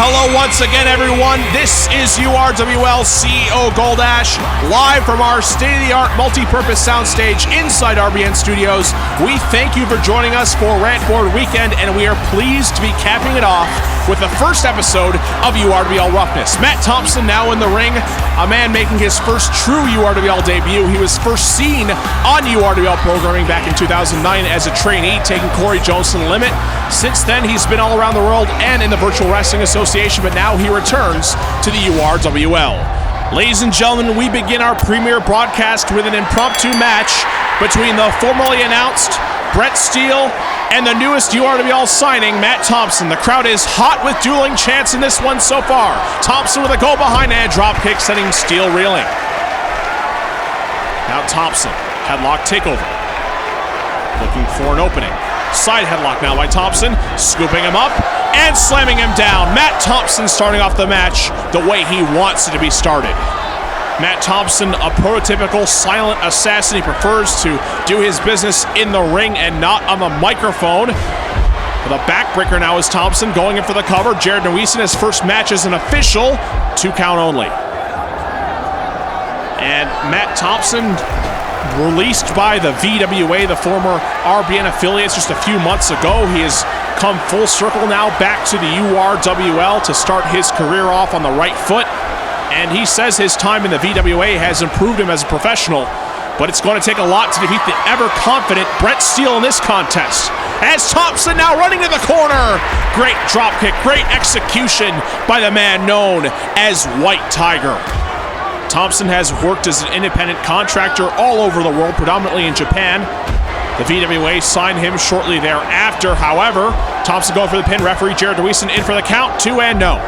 Hello once again, everyone. This is URWL CEO Goldash, live from our state-of-the-art multi-purpose soundstage inside RBN Studios. We thank you for joining us for Rantboard weekend, and we are pleased to be capping it off with the first episode of URWL Roughness. Matt Thompson now in the ring, a man making his first true URWL debut. He was first seen on URWL programming back in 2009 as a trainee, taking Corey Jones to the limit. Since then, he's been all around the world and in the Virtual Wrestling Association, but now he returns to the URWL. Ladies and gentlemen, we begin our premiere broadcast with an impromptu match between the formerly announced Brett Steele and the newest URWL signing, Matt Thompson. The crowd is hot with dueling chants in this one so far. Thompson with a go behind hand drop kick, sending Steele reeling. Now Thompson, headlock takeover. Looking for an opening. Side headlock now by Thompson, scooping him up and slamming him down. Matt Thompson starting off the match the way he wants it to be started. Matt Thompson, a prototypical silent assassin. He prefers to do his business in the ring and not on the microphone. The backbreaker now is Thompson going in for the cover. Jared Neeson, his first match as an official, 2 count only. And Matt Thompson, released by the VWA, the former RBN affiliates, just a few months ago. He has come full circle now back to the URWL to start his career off on the right foot. And he says his time in the VWA has improved him as a professional, but it's going to take a lot to defeat the ever-confident Brett Steele in this contest. As Thompson now running to the corner. Great dropkick, great execution by the man known as White Tiger. Thompson has worked as an independent contractor all over the world, predominantly in Japan. The VWA signed him shortly thereafter. However, Thompson going for the pin. Referee Jared Neeson in for the count, 2 and no.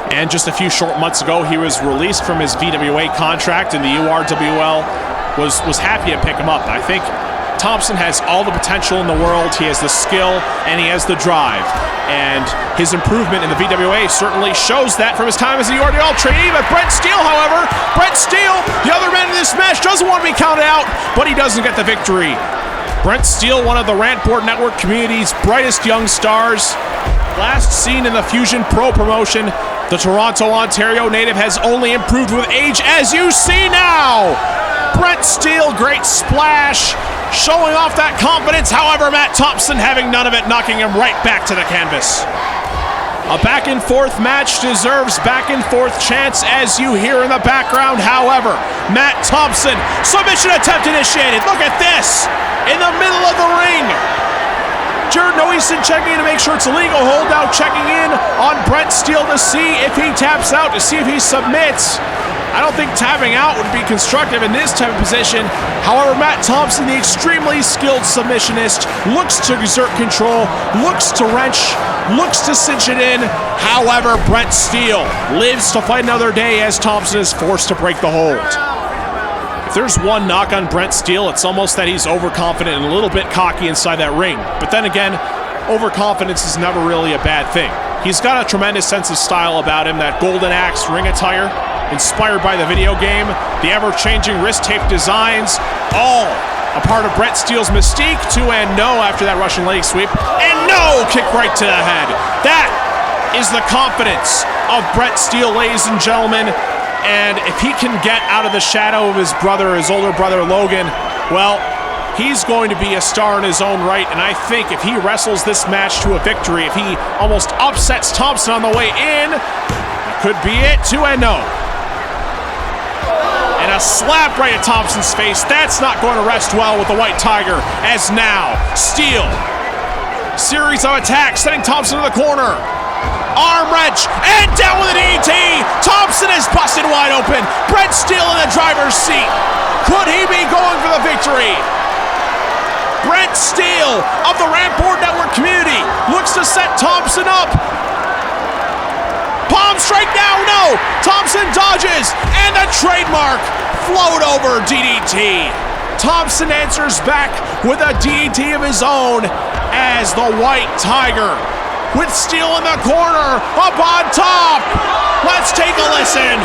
And just a few short months ago, he was released from his VWA contract, and the URWL was happy to pick him up. I think Thompson has all the potential in the world. He has the skill, and he has the drive. And his improvement in the VWA certainly shows that from his time as a URWL trainee. But Brett Steele, however, the other man in this match, doesn't want to be counted out, but he doesn't get the victory. Brett Steele, one of the Rantboard Network community's brightest young stars, last seen in the Fusion Pro promotion. The Toronto, Ontario native has only improved with age, as you see now. Brett Steele, great splash, showing off that confidence. However, Matt Thompson having none of it, knocking him right back to the canvas. A back and forth match deserves back and forth chants, as you hear in the background. However, Matt Thompson, submission attempt initiated. Look at this, in the middle of the ring. Jared Neeson checking in to make sure it's a legal hold. Now checking in on Brett Steele to see if he taps out, to see if he submits. I don't think tapping out would be constructive in this type of position. However, Matt Thompson, the extremely skilled submissionist, looks to exert control, looks to wrench, looks to cinch it in. However, Brett Steele lives to fight another day as Thompson is forced to break the hold. If there's one knock on Brett Steele, it's almost that he's overconfident and a little bit cocky inside that ring. But then again, overconfidence is never really a bad thing. He's got a tremendous sense of style about him, that golden axe ring attire, inspired by the video game, the ever-changing wrist tape designs, all a part of Brett Steele's mystique. 2 and no after that Russian leg sweep. And no! Kick right to the head. That is the confidence of Brett Steele, ladies and gentlemen. And if he can get out of the shadow of his brother, his older brother Logan, well, he's going to be a star in his own right. And I think if he wrestles this match to a victory, if he almost upsets Thompson on the way in, that could be it. 2 and no. And a slap right at Thompson's face. That's not going to rest well with the White Tiger, as now Steele, series of attacks, sending Thompson to the corner. Arm wrench, and down with an DDT. Thompson is busted wide open. Brett Steele in the driver's seat. Could he be going for the victory? Brett Steele of the Rantboard Network community looks to set Thompson up. Palm strike now, no. Thompson dodges, and the trademark float over DDT. Thompson answers back with a DDT of his own as the White Tiger, with Steele in the corner, up on top. Let's take a listen.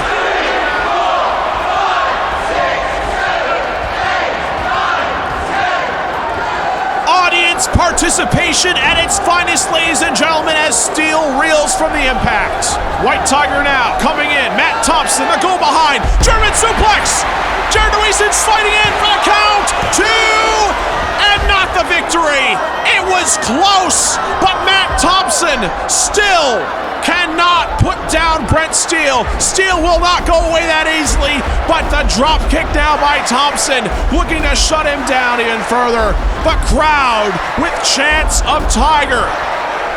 Audience Participation at its finest, ladies and gentlemen, as Steel reels from the impact. White Tiger now coming in. Matt Thompson, the go behind. German suplex. Jared Louison sliding in for the count. 2, and not the victory. It was close, but Matt Thompson still cannot put down Brent Steele. Steele will not go away that easily, but the drop kick now by Thompson, looking to shut him down even further. The crowd with chants of Tiger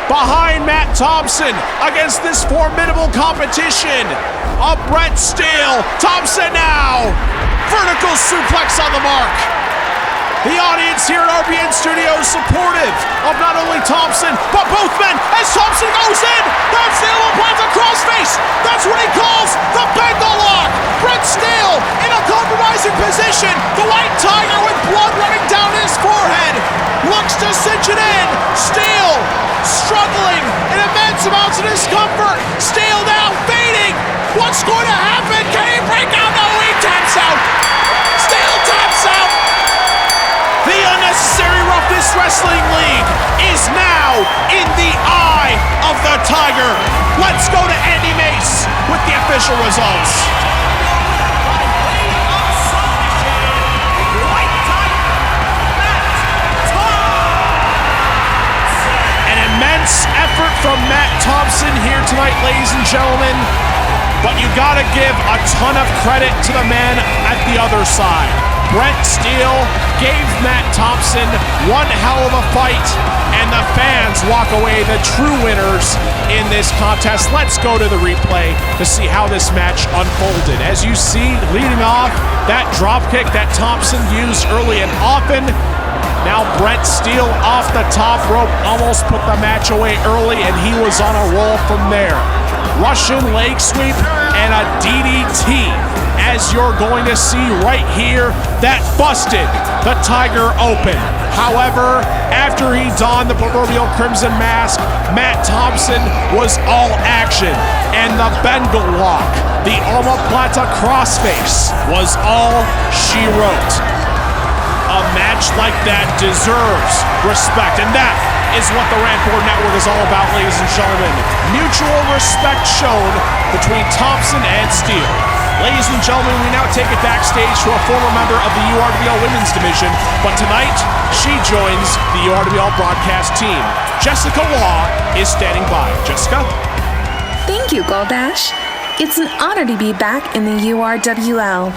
behind Matt Thompson against this formidable competition of Brent Steele. Thompson now, vertical suplex on the mark. The audience here at RBN Studios supportive of not only Thompson, but both men as Thompson goes in. That's the plants a crossface. That's what he calls the Bengal lock. Brent Steele in a compromising position. The White Tiger with blood running down his forehead looks to cinch it in. Steele struggling in immense amounts of discomfort. Steele now fading. What's going to happen? Can he break out? No, he taps out. Steele taps out. The Unnecessary Roughness Wrestling League is now in the eye of the Tiger. Let's go to Andy Mace with the official results. An immense effort from Matt Thompson here tonight, ladies and gentlemen. But you gotta give a ton of credit to the man at the other side. Brent Steele gave Matt Thompson one hell of a fight, and the fans walk away the true winners in this contest. Let's go to the replay to see how this match unfolded. As you see, leading off, that dropkick that Thompson used early and often. Now Brent Steele off the top rope almost put the match away early, and he was on a roll from there. Russian leg sweep and a DDT, as you're going to see right here, that busted the Tiger open. However, after he donned the proverbial crimson mask, Matt Thompson was all action, and the Bengal lock, the omoplata crossface, was all she wrote. A match like that deserves respect, and that is what the Rantboard Network is all about, ladies and gentlemen. Mutual respect shown between Thompson and Steele. Ladies and gentlemen, we now take it backstage to a former member of the URWL Women's Division, but tonight she joins the URWL broadcast team. Jessica Law is standing by. Jessica? Thank you, Goldash. It's an honor to be back in the URWL.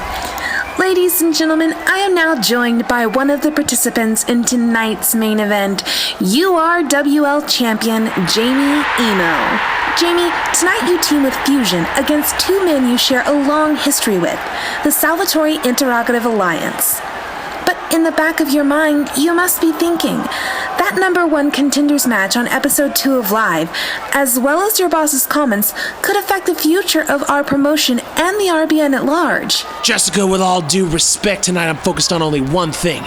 Ladies and gentlemen, I am now joined by one of the participants in tonight's main event, URWL champion Jaime Emo. Jaime, tonight you team with Fusion against two men you share a long history with, the Salvatore Interrogative Alliance. But in the back of your mind, you must be thinking, that #1 contenders match on episode 2 of Live, as well as your boss's comments, could affect the future of our promotion and the RBN at large. Jessica, with all due respect, tonight I'm focused on only one thing.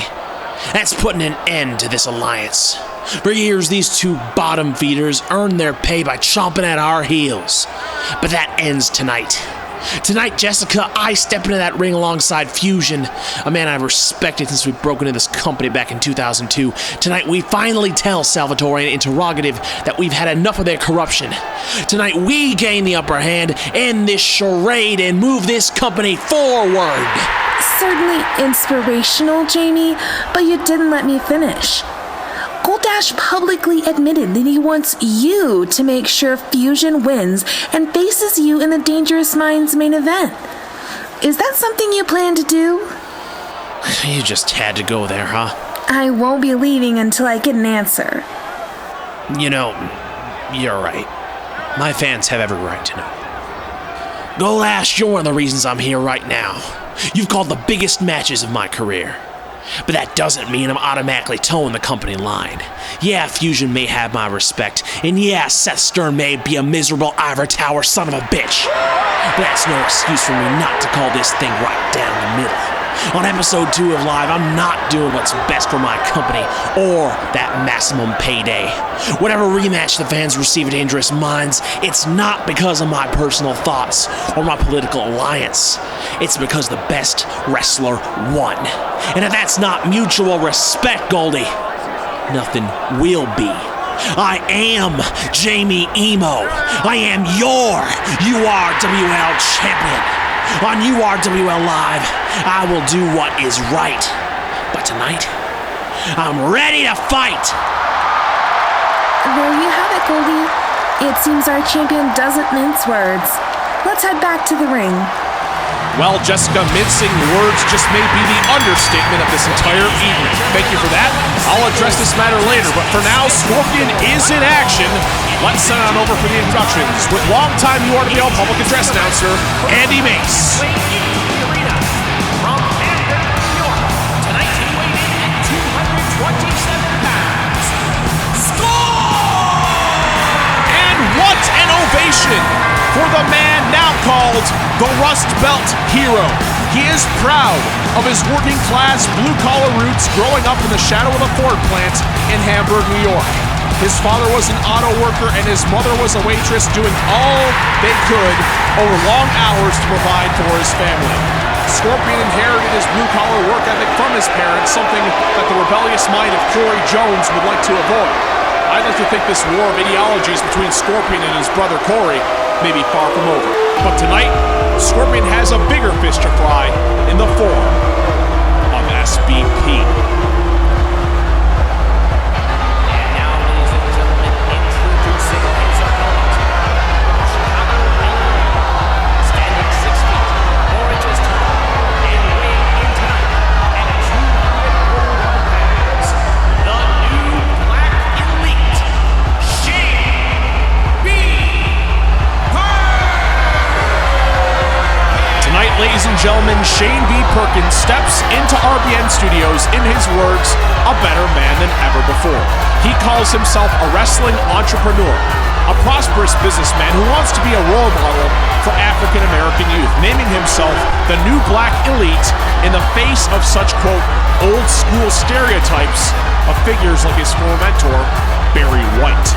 That's putting an end to this alliance. For years, these two bottom feeders earned their pay by chomping at our heels. But that ends tonight. Tonight, Jessica, I step into that ring alongside Fusion, a man I've respected since we broke into this company back in 2002. Tonight, we finally tell Salvatore and Interrogative that we've had enough of their corruption. Tonight, we gain the upper hand in this charade and move this company forward. Certainly inspirational, Jaime, but you didn't let me finish. Goldash publicly admitted that he wants you to make sure Fusion wins and faces you in the Dangerous Minds main event. Is that something you plan to do? You just had to go there, huh? I won't be leaving until I get an answer. You know, you're right. My fans have every right to know. Goldash, you're one of the reasons I'm here right now. You've called the biggest matches of my career. But that doesn't mean I'm automatically towing the company line. Yeah, Fusion may have my respect, and yeah, Seth Stern may be a miserable Ivor Tower son of a bitch. But that's no excuse for me not to call this thing right down the middle. On episode 2 of Live, I'm not doing what's best for my company or that maximum payday. Whatever rematch the fans receive at Dangerous Minds, it's not because of my personal thoughts or my political alliance. It's because the best wrestler won. And if that's not mutual respect, Goldie, nothing will be. I am Jaime Emo. I am your URWL champion. On URWL Live, I will do what is right. But tonight, I'm ready to fight. There you have it, Goldie. It seems our champion doesn't mince words. Let's head back to the ring. Well, Jessica, mincing words just may be the understatement of this entire evening. Thank you for that. I'll address this matter later, but for now, Scorpion is in action. Let's send on over for the introductions with longtime URWL public address announcer, Andy Mace. From Hamden, New York, tonight he weighed in at 227 pounds. Score! And what an ovation for the man now called the Rust Belt Hero. He is proud of his working class blue-collar roots growing up in the shadow of the Ford plant in Hamburg, New York. His father was an auto worker and his mother was a waitress, doing all they could over long hours to provide for his family. Scorpion inherited his blue-collar work ethic from his parents, something that the rebellious mind of Corey Jones would like to avoid. I'd like to think this war of ideologies between Scorpion and his brother Corey may be far from over. But tonight, Scorpion has a bigger fish to fry in the form of SBP. And now, ladies and gentlemen, introducing his opponent. Chicago, Illinois, standing 6 feet, 4 inches tall, and weighing in tonight at 241 pounds. The new Black Elite, Shane B. Tonight, ladies and gentlemen, Shane B. Perkins steps into RBN Studios, in his words, a better man than ever before. He calls himself a wrestling entrepreneur, a prosperous businessman who wants to be a role model for African American youth, naming himself the new Black Elite in the face of such, quote, old school stereotypes of figures like his former mentor, Barry White.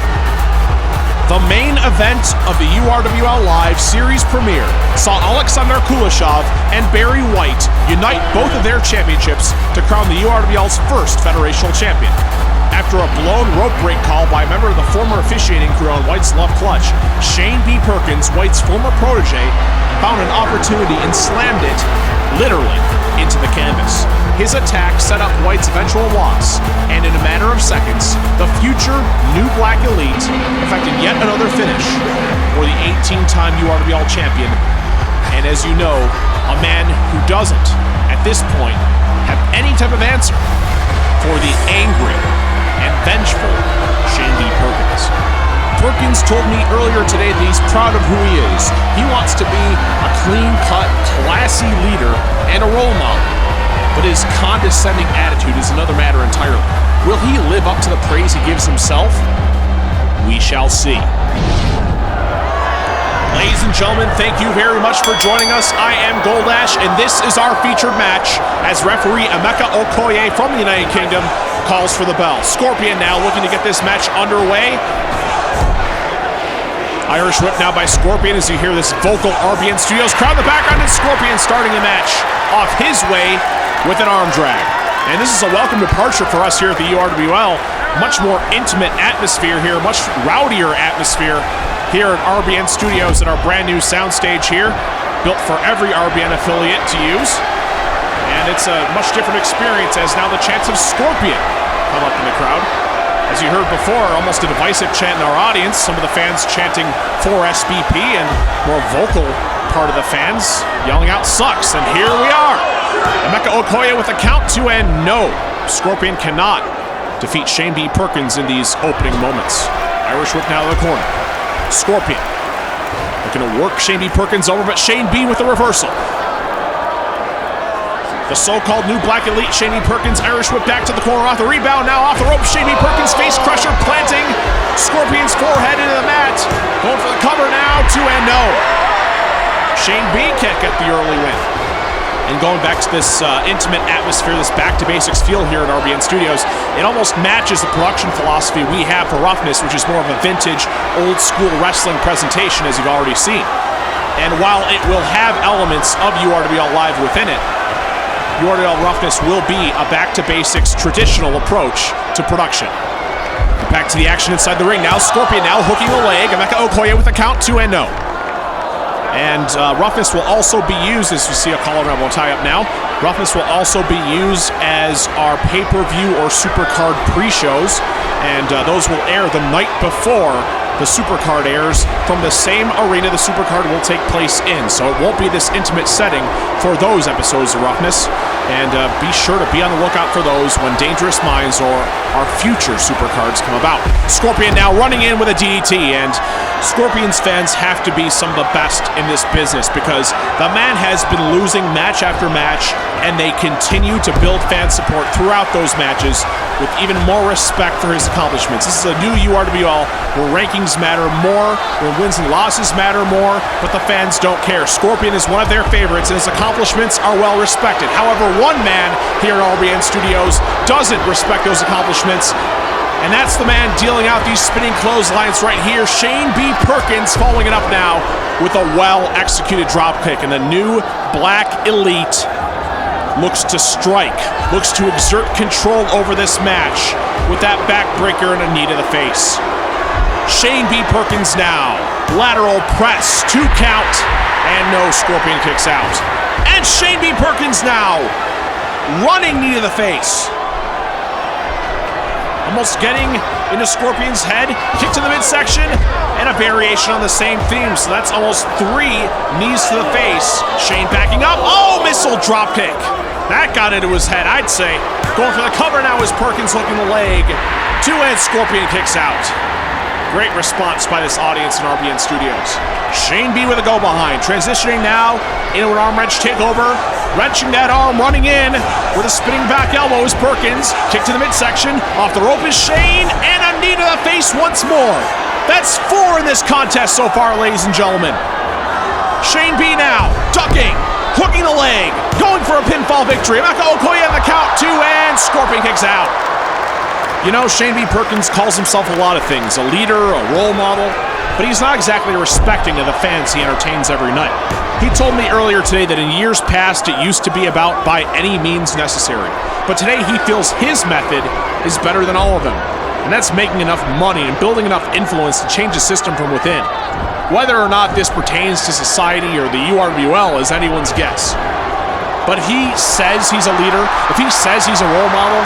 The main event of the URWL Live series premiere saw Alexander Kuleshov and Barry White unite both of their championships to crown the URWL's first federational champion. After a blown rope break call by a member of the former officiating crew on White's left clutch, Shane B. Perkins, White's former protege, found an opportunity and slammed it, literally, into the canvas. His attack set up White's eventual loss, and in a matter of seconds, the future new Black Elite effected yet another finish for the 18-time URWL champion, and as you know, a man who doesn't, at this point, have any type of answer for the angry and vengeful Shane B. Perkins. Perkins told me earlier today that he's proud of who he is. He wants to be a clean-cut, classy leader and a role model. But his condescending attitude is another matter entirely. Will he live up to the praise he gives himself? We shall see. Ladies and gentlemen, thank you very much for joining us. I am Goldash, and this is our featured match as referee Emeka Okoye from the United Kingdom calls for the bell. Scorpion now looking to get this match underway. Irish whip now by Scorpion as you hear this vocal RBN Studios crowd in the background, and Scorpion starting the match off his way with an arm drag. And this is a welcome departure for us here at the URWL. Much more intimate atmosphere here, much rowdier atmosphere here at RBN Studios at our brand new soundstage here, built for every RBN affiliate to use. And it's a much different experience as now the chants of Scorpion come up in the crowd. As you heard before, almost a divisive chant in our audience. Some of the fans chanting for SBP, and more vocal part of the fans yelling out "sucks." And here we are. Emeka Okoye with a count to end. No, Scorpion cannot defeat Shane B. Perkins in these opening moments. Irish whip now to the corner. Scorpion looking to work Shane B. Perkins over, but Shane B. with the reversal. The so-called new Black Elite, Shane B. Perkins, Irish whip back to the corner, off the rebound, now off the rope. Shane B. Perkins, face crusher, planting Scorpion's forehead into the mat. Going for the cover now, 2 and no. Shane B. can't get the early win. And going back to this intimate atmosphere, this back-to-basics feel here at RBN Studios, it almost matches the production philosophy we have for Roughness, which is more of a vintage, old-school wrestling presentation, as you've already seen. And while it will have elements of URWL Live within it, URWL Roughness will be a back-to-basics traditional approach to production. Back to the action inside the ring. Now Scorpion now hooking a leg. Emeka Okoye with a count, 2 and no. And Roughness will also be used, as we see a call around, we'll tie up now. Roughness will also be used as our pay-per-view or supercard pre-shows, and those will air the night before the supercard airs from the same arena the supercard will take place in. So it won't be this intimate setting for those episodes of Roughness. And be sure to be on the lookout for those when Dangerous Minds or our future supercards come about. Scorpion now running in with a DDT, and Scorpion's fans have to be some of the best in this business because the man has been losing match after match, and they continue to build fan support throughout those matches with even more respect for his accomplishments. This is a new URWL where rankings matter more, where wins and losses matter more, but the fans don't care. Scorpion is one of their favorites, and his accomplishments are well respected. However, one man here at RBN Studios doesn't respect those accomplishments, and that's the man dealing out these spinning clotheslines right here, Shane B. Perkins, following it up now with a well-executed dropkick. And the new Black Elite looks to strike, looks to exert control over this match with that backbreaker and a knee to the face. Shane B. Perkins now, lateral press, 2 count, and no, Scorpion kicks out. And Shane B. Perkins now, running knee to the face. Almost getting into Scorpion's head, kick to the midsection, and a variation on the same theme. So that's almost 3 knees to the face. Shane backing up. Oh, missile dropkick. That got into his head, I'd say. Going for the cover now is Perkins hooking the leg. 2 and Scorpion kicks out. Great response by this audience in RBN Studios. Shane B with a go behind. Transitioning now into an arm wrench takeover. Wrenching that arm, running in with a spinning back elbow is Perkins. Kick to the midsection. Off the rope is Shane, and a knee to the face once more. That's 4 in this contest so far, ladies and gentlemen. Shane B now, ducking, hooking the leg, going for a pinfall victory. Emeka Okoye on the count, 2, and Scorpion kicks out. You know, Shane B. Perkins calls himself a lot of things, a leader, a role model, but he's not exactly respecting of the fans he entertains every night. He told me earlier today that in years past it used to be about by any means necessary, but today he feels his method is better than all of them, and that's making enough money and building enough influence to change the system from within. Whether or not this pertains to society or the URWL is anyone's guess. But he says he's a leader, if he says he's a role model,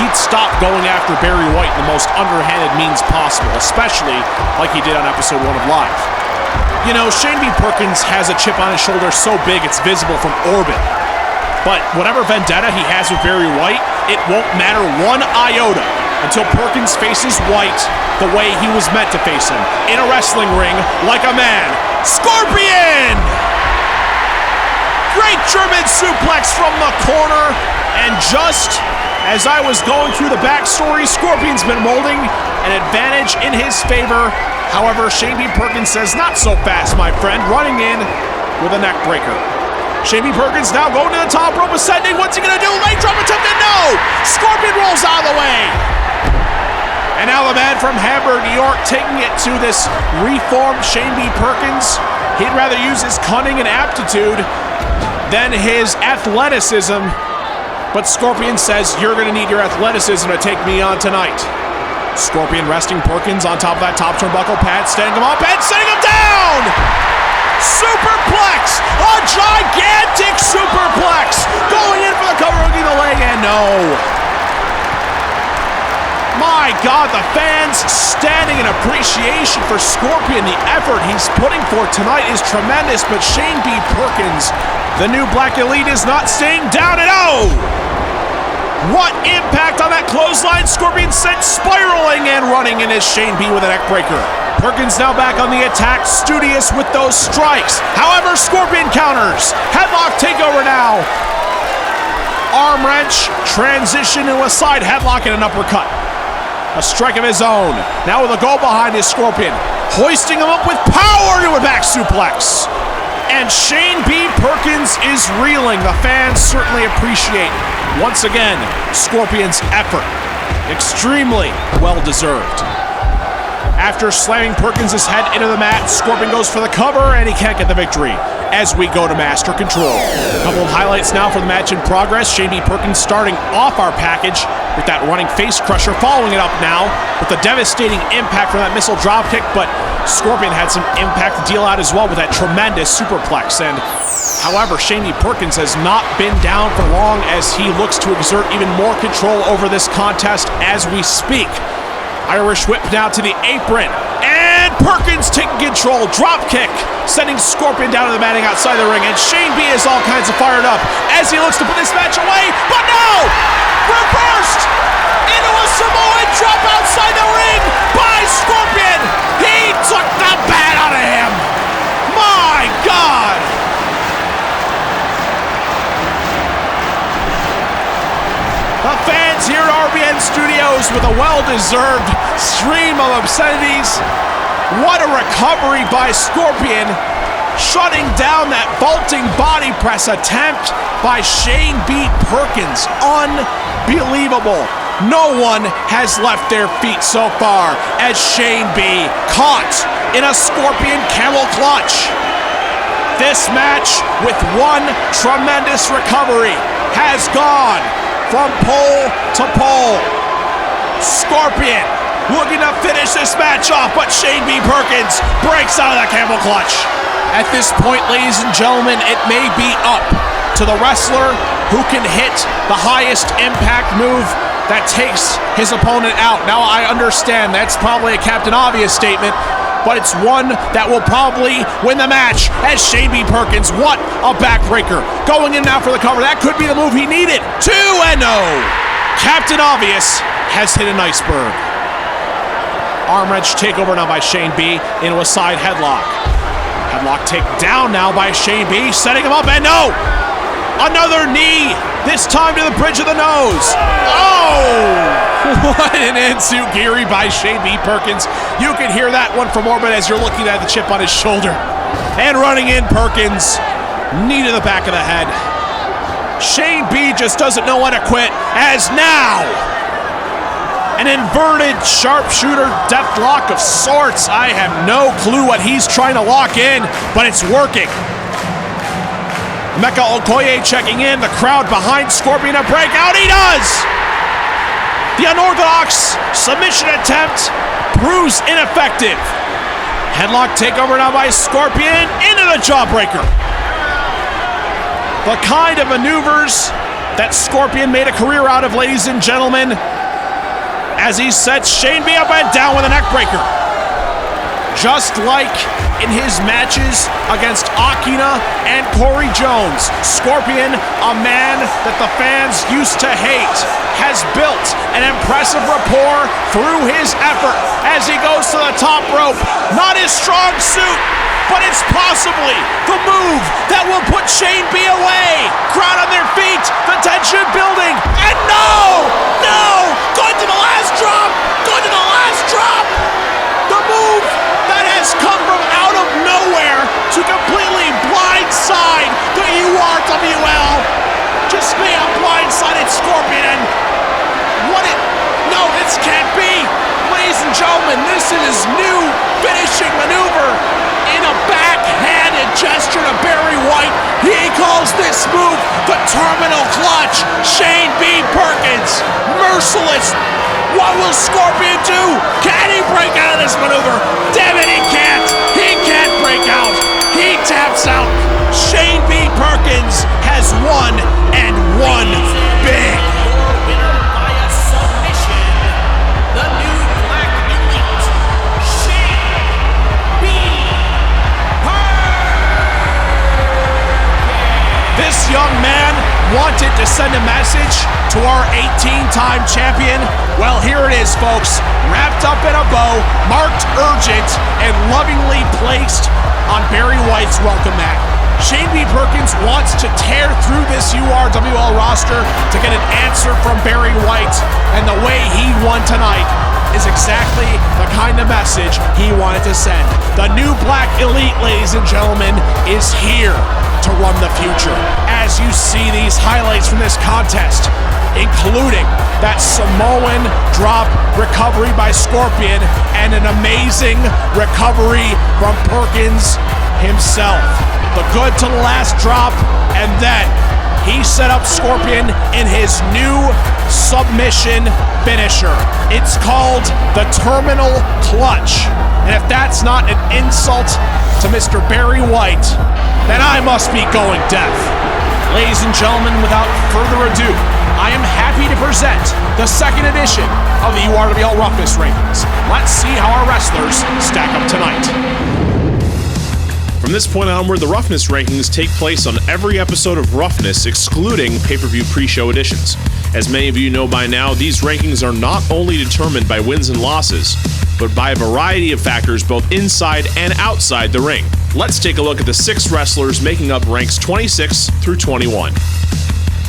he'd stop going after Barry White in the most underhanded means possible, especially like he did on episode 1 of Live. You know, Shane B. Perkins has a chip on his shoulder so big it's visible from orbit. But whatever vendetta he has with Barry White, it won't matter 1 iota until Perkins faces White the way he was meant to face him, in a wrestling ring like a man. Scorpion! Great German suplex from the corner, and just as I was going through the backstory, Scorpion's been molding an advantage in his favor. However, Shane B. Perkins says, not so fast, my friend, running in with a neck breaker. Shane B. Perkins now going to the top rope, ascending. What's he going to do? Leg drop attempt, and no! Scorpion rolls out of the way. And now the man from Hamburg, New York, taking it to this reformed Shane B. Perkins. He'd rather use his cunning and aptitude than his athleticism. But Scorpion says, you're going to need your athleticism to take me on tonight. Scorpion resting Perkins on top of that top turnbuckle pad, standing him up and setting him down! Superplex! A gigantic superplex! Going in for the cover, hooking the leg, and no! My God, the fans standing in appreciation for Scorpion. The effort he's putting forth tonight is tremendous, but Shane B. Perkins, the new Black Elite, is not staying down at all! What impact on that clothesline! Scorpion sent spiraling and running in is Shane B with a neck breaker. Perkins now back on the attack, studious with those strikes. However, Scorpion counters. Headlock takeover now. Arm wrench, transition to a side headlock and an uppercut. A strike of his own. Now with a go behind is Scorpion. Hoisting him up with power to a back suplex. And Shane B. Perkins is reeling. The fans certainly appreciate, once again, Scorpion's effort. Extremely well-deserved. After slamming Perkins' head into the mat, Scorpion goes for the cover, and he can't get the victory as we go to Master Control. A couple of highlights now for the match in progress. Jaime Perkins starting off our package with that running face crusher, following it up now with the devastating impact from that missile dropkick, but Scorpion had some impact to deal out as well with that tremendous superplex. And however, Jaime Perkins has not been down for long as he looks to exert even more control over this contest as we speak. Irish whip now to the apron, and Perkins taking control, drop kick, sending Scorpion down to the matting outside the ring, and Shane B is all kinds of fired up as he looks to put this match away, but no! Reversed into a Samoan drop outside the ring by Scorpion! He took the bat out of him! My God! The fans here at RBN Studios with a well-deserved stream of obscenities. What a recovery by Scorpion, shutting down that vaulting body press attempt by Shane B. Perkins. Unbelievable. No one has left their feet so far as Shane B. caught in a Scorpion camel clutch. This match, with one tremendous recovery, has gone from pole to pole. Scorpion looking to finish this match off, but Shane B. Perkins breaks out of the camel clutch. At this point, ladies and gentlemen, it may be up to the wrestler who can hit the highest impact move that takes his opponent out. Now, I understand that's probably a Captain Obvious statement, but it's one that will probably win the match as Shane B. Perkins, what a backbreaker. Going in now for the cover. That could be the move he needed. 2-0. Captain Obvious has hit an iceberg. Arm wrench takeover now by Shane B. into a side headlock. Headlock take down now by Shane B. Setting him up, and no! Another knee, this time to the bridge of the nose. Oh! What an enziguri by Shane B. Perkins. You can hear that one from orbit as you're looking at the chip on his shoulder. And running in Perkins, knee to the back of the head. Shane B. just doesn't know when to quit, as now an inverted sharpshooter death lock of sorts. I have no clue what he's trying to lock in, but it's working. Mecca Okoye checking in, the crowd behind Scorpion to break out. He does! The unorthodox submission attempt proves ineffective. Headlock takeover now by Scorpion into the jawbreaker. The kind of maneuvers that Scorpion made a career out of, ladies and gentlemen, as he sets Shane B. up and down with a neck breaker. Just like in his matches against Akina and Corey Jones, Scorpion, a man that the fans used to hate, has built an impressive rapport through his effort as he goes to the top rope. Not his strong suit, but it's possibly the move that will put Shane B. away. Crowd on their feet, the tension building, and no! Going to the last drop! The move that has come from out of nowhere to completely blindside the URWL. Just may have blindsided Scorpion, and this can't be. Ladies and gentlemen, this is new finishing maneuver in a backhanded gesture to Barry White. He calls this move the terminal clutch. Shane B. Perkins, merciless. What will Scorpion do? Can he break out of this maneuver? Damn it, he can't. He can't break out. He taps out. Shane B. Perkins has won, and won big. This young man wanted to send a message to our 18-time champion. Well, here it is, folks. Wrapped up in a bow, marked urgent, and lovingly placed on Barry White's welcome mat. Shane B. Perkins wants to tear through this URWL roster to get an answer from Barry White, and the way he won tonight is exactly the kind of message he wanted to send. The new Black Elite, ladies and gentlemen, is here to run the future. As you see these highlights from this contest, including that Samoan drop recovery by Scorpion and an amazing recovery from Perkins himself. The good to the last drop, and then he set up Scorpion in his new submission finisher. It's called the Terminal Clutch. And if that's not an insult to Mr. Barry White, then I must be going deaf. Ladies and gentlemen, without further ado, I am happy to present the second edition of the URWL Roughness Rankings. Let's see how our wrestlers stack up tonight. From this point onward, the Roughness Rankings take place on every episode of Roughness, excluding pay-per-view pre-show editions. As many of you know by now, these rankings are not only determined by wins and losses, but by a variety of factors both inside and outside the ring. Let's take a look at the 6 wrestlers making up ranks 26 through 21.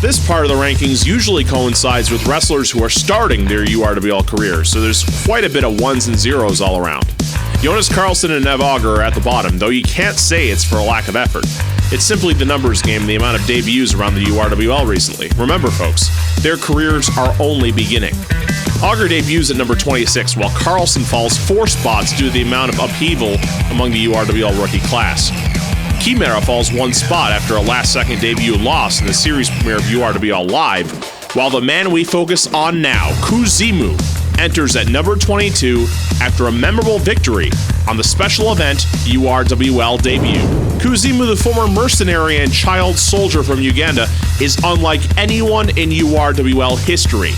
This part of the rankings usually coincides with wrestlers who are starting their URWL careers, so there's quite a bit of ones and zeros all around. Jonas Carlson and Nev Auger are at the bottom, though you can't say it's for a lack of effort. It's simply the numbers game and the amount of debuts around the URWL recently. Remember, folks, their careers are only beginning. Auger debuts at number 26, while Carlson falls 4 spots due to the amount of upheaval among the URWL rookie class. Chimera falls 1 spot after a last-second debut loss in the series premiere of URWL Live, while the man we focus on now, Kuzimu, enters at number 22 after a memorable victory on the special event URWL debut. Kuzimu, the former mercenary and child soldier from Uganda, is unlike anyone in URWL history.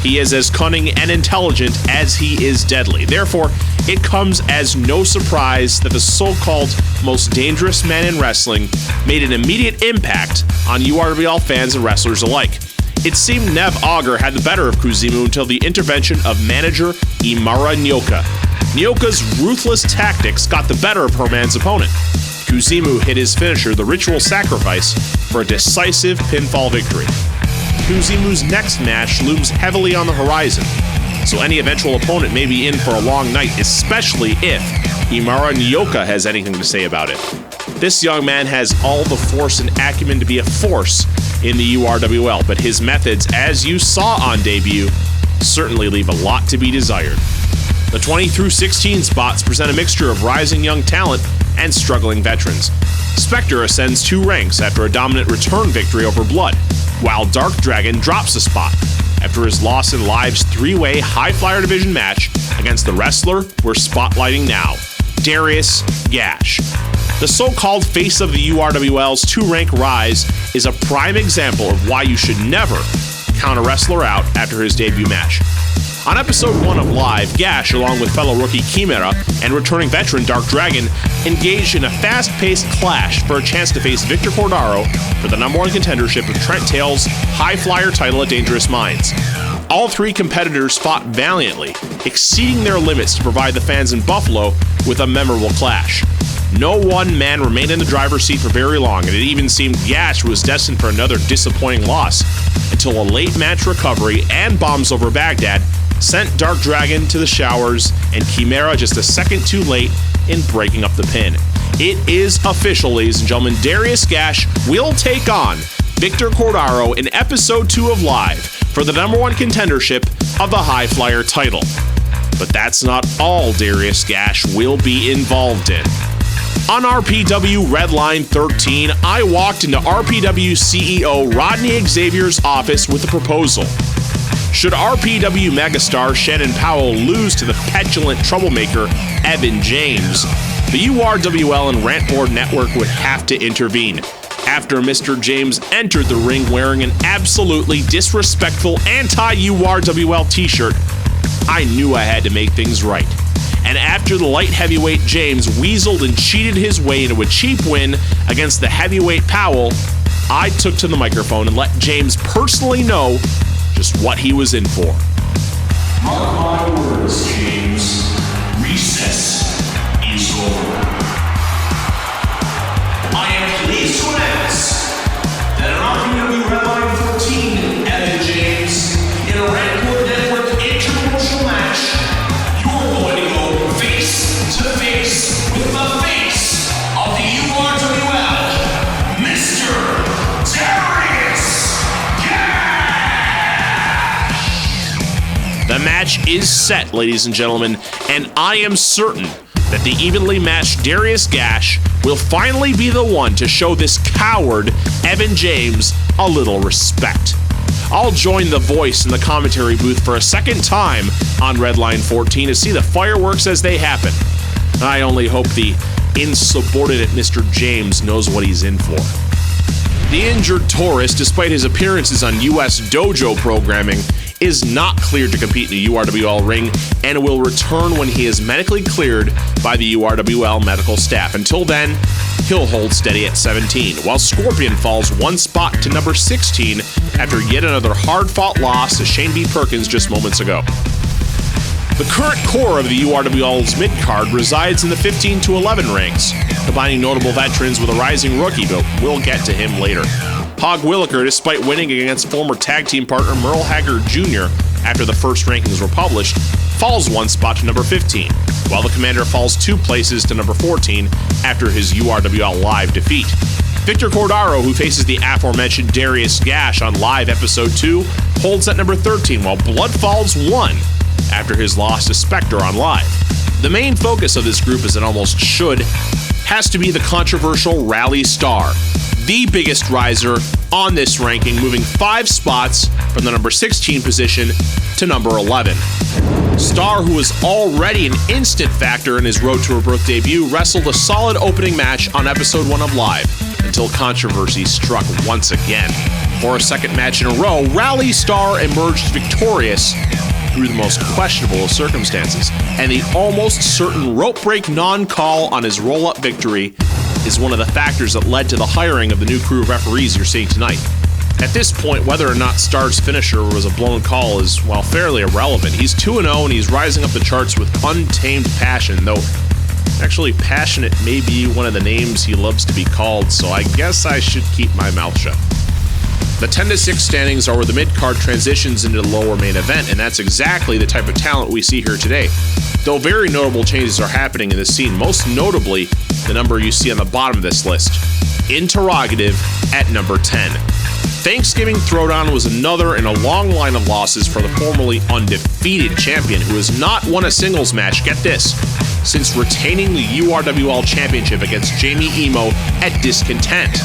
He is as cunning and intelligent as he is deadly. Therefore, it comes as no surprise that the so-called most dangerous man in wrestling made an immediate impact on URWL fans and wrestlers alike. It seemed Nev Auger had the better of Kuzimu until the intervention of manager Imara Nyoka. Nyoka's ruthless tactics got the better of Herman's opponent. Kuzimu hit his finisher, the Ritual Sacrifice, for a decisive pinfall victory. Kuzimu's next match looms heavily on the horizon, so any eventual opponent may be in for a long night, especially if Imara Nyoka has anything to say about it. This young man has all the force and acumen to be a force in the URWL, but his methods, as you saw on debut, certainly leave a lot to be desired. The 20 through 16 spots present a mixture of rising young talent and struggling veterans. Spectre ascends 2 ranks after a dominant return victory over Blood, while Dark Dragon drops a spot after his loss in Live's 3-way High Flyer Division match against the wrestler we're spotlighting now, Darius Gash. The so-called face of the URWL's 2-rank rise is a prime example of why you should never count a wrestler out after his debut match. On episode 1 of Live, Gash, along with fellow rookie Chimera and returning veteran Dark Dragon, engaged in a fast-paced clash for a chance to face Victor Cordaro for the #1 contendership of Trent Taylor's High Flyer title at Dangerous Minds. All 3 competitors fought valiantly, exceeding their limits to provide the fans in Buffalo with a memorable clash. No one man remained in the driver's seat for very long, and it even seemed Gash was destined for another disappointing loss, until a late match recovery and bombs over Baghdad sent Dark Dragon to the showers and Chimera just a second too late in breaking up the pin. It is official, ladies and gentlemen. Darius Gash will take on Victor Cordaro in episode 2 of Live for the #1 contendership of the High Flyer title. But that's not all Darius Gash will be involved in. On RPW Redline 13, I walked into RPW CEO Rodney Xavier's office with a proposal. Should RPW megastar Shannon Powell lose to the petulant troublemaker Evan James, the URWL and Rantboard network would have to intervene. After Mr. James entered the ring wearing an absolutely disrespectful anti-URWL t-shirt, I knew I had to make things right. And after the light heavyweight James weaseled and cheated his way into a cheap win against the heavyweight Powell, I took to the microphone and let James personally know just what he was in for. Mark my words, James. Recess is over. I am pleased to announce that an RPW Redline 14, Evan James, in a Rantboard Network interpromotional match, you're going to go face to face with the face of the URWL, Mr. Darius Gash! is set, ladies and gentlemen, and I am certain that the evenly matched Darius Gash will finally be the one to show this coward, Evan James, a little respect. I'll join the voice in the commentary booth for a second time on Redline 14 to see the fireworks as they happen. I only hope the insubordinate Mr. James knows what he's in for. The injured Taurus, despite his appearances on US Dojo programming, is not cleared to compete in the URWL ring and will return when he is medically cleared by the URWL medical staff. Until then, he'll hold steady at 17, while Scorpion falls one spot to number 16 after yet another hard-fought loss to Shane B. Perkins just moments ago. The current core of the URWL's mid-card resides in the 15 to 11 ranks, combining notable veterans with a rising rookie, but we'll get to him later. Hog Williker, despite winning against former tag team partner Merle Haggard Jr. after the first rankings were published, falls one spot to number 15, while the Commander falls 2 places to number 14 after his URWL Live defeat. Victor Cordaro, who faces the aforementioned Darius Gash on Live Episode 2, holds at number 13, while Blood falls 1 after his loss to Spectre on Live. The main focus of this group, as it almost should, has to be the controversial Rally Star, the biggest riser on this ranking, moving 5 spots from the number 16 position to number 11. Star, who was already an instant factor in his Road to Rebirth debut, wrestled a solid opening match on episode 1 of Live, until controversy struck once again. For a second match in a row, Rally Star emerged victorious through the most questionable of circumstances, and the almost certain rope break non-call on his roll-up victory is one of the factors that led to the hiring of the new crew of referees you're seeing tonight. At this point, whether or not Star's finisher was a blown call is, well, fairly irrelevant. He's 2-0 and he's rising up the charts with untamed passion, though actually passionate may be one of the names he loves to be called, so I guess I should keep my mouth shut. The 10-6 standings are where the mid-card transitions into the lower main event, and that's exactly the type of talent we see here today. Though very notable changes are happening in this scene, most notably the number you see on the bottom of this list, Nterogative at number 10. Thanksgiving Throwdown was another in a long line of losses for the formerly undefeated champion who has not won a singles match, get this, since retaining the URWL Championship against Jaime Emo at Discontent.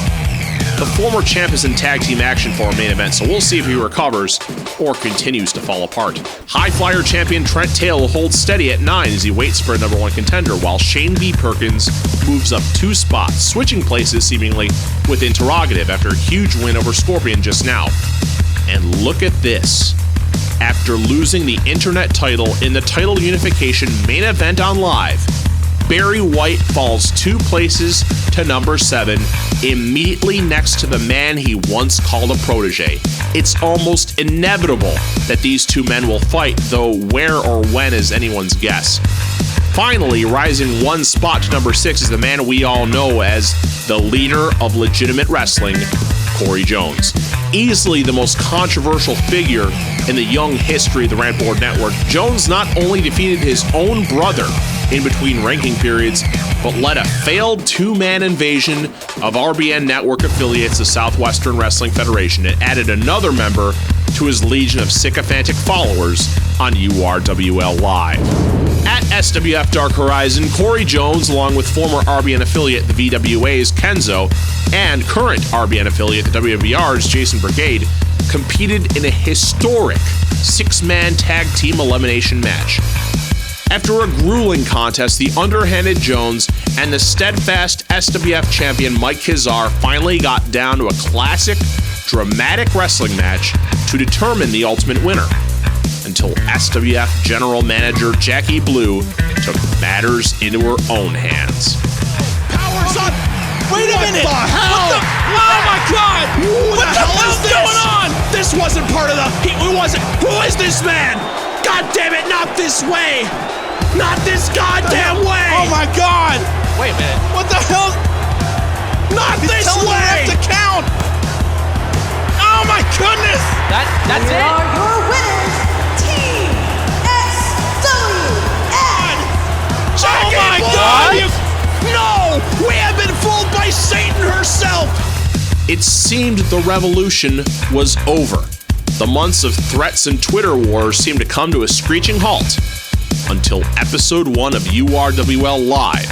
The former champ is in tag team action for our main event, so we'll see if he recovers or continues to fall apart. High Flyer champion Trent Tail holds steady at 9 as he waits for a number 1 contender, while Shane B. Perkins moves up 2 spots, switching places seemingly with Nterogative after a huge win over Scorpion just now. And look at this. After losing the internet title in the title unification main event on Live, Barry White falls 2 places to number 7, immediately next to the man he once called a protege. It's almost inevitable that these 2 men will fight, though where or when is anyone's guess. Finally, rising 1 spot to number 6 is the man we all know as the leader of legitimate wrestling, Corey Jones. Easily the most controversial figure in the young history of the Rantboard Network, Jones not only defeated his own brother in between ranking periods, but led a failed 2-man invasion of RBN Network affiliates, the Southwestern Wrestling Federation, and added another member to his legion of sycophantic followers on URWL Live. At SWF Dark Horizon, Corey Jones, along with former RBN affiliate the VWA's Kenzo and current RBN affiliate the WWR's Jason Brigade, competed in a historic 6-man tag team elimination match. After a grueling contest, the underhanded Jones and the steadfast SWF champion Mike Kizar finally got down to a classic, dramatic wrestling match to determine the ultimate winner, until SWF General Manager Jackie Blue took matters into her own hands. Powers up! Wait a minute! What the hell? Oh my God! What the hell is this? going on? This wasn't part of the... Who is this man? God damn it, not this way! Not this goddamn way! Oh my God! Wait a minute. What the hell? Not He's this telling way! me to count! Oh my goodness! That's Here it? are your winners, Team SWF! Jackie Oh my Blue! God! No! We have been fooled by Satan herself! It seemed the revolution was over. The months of threats and Twitter wars seemed to come to a screeching halt until episode 1 of URWL Live,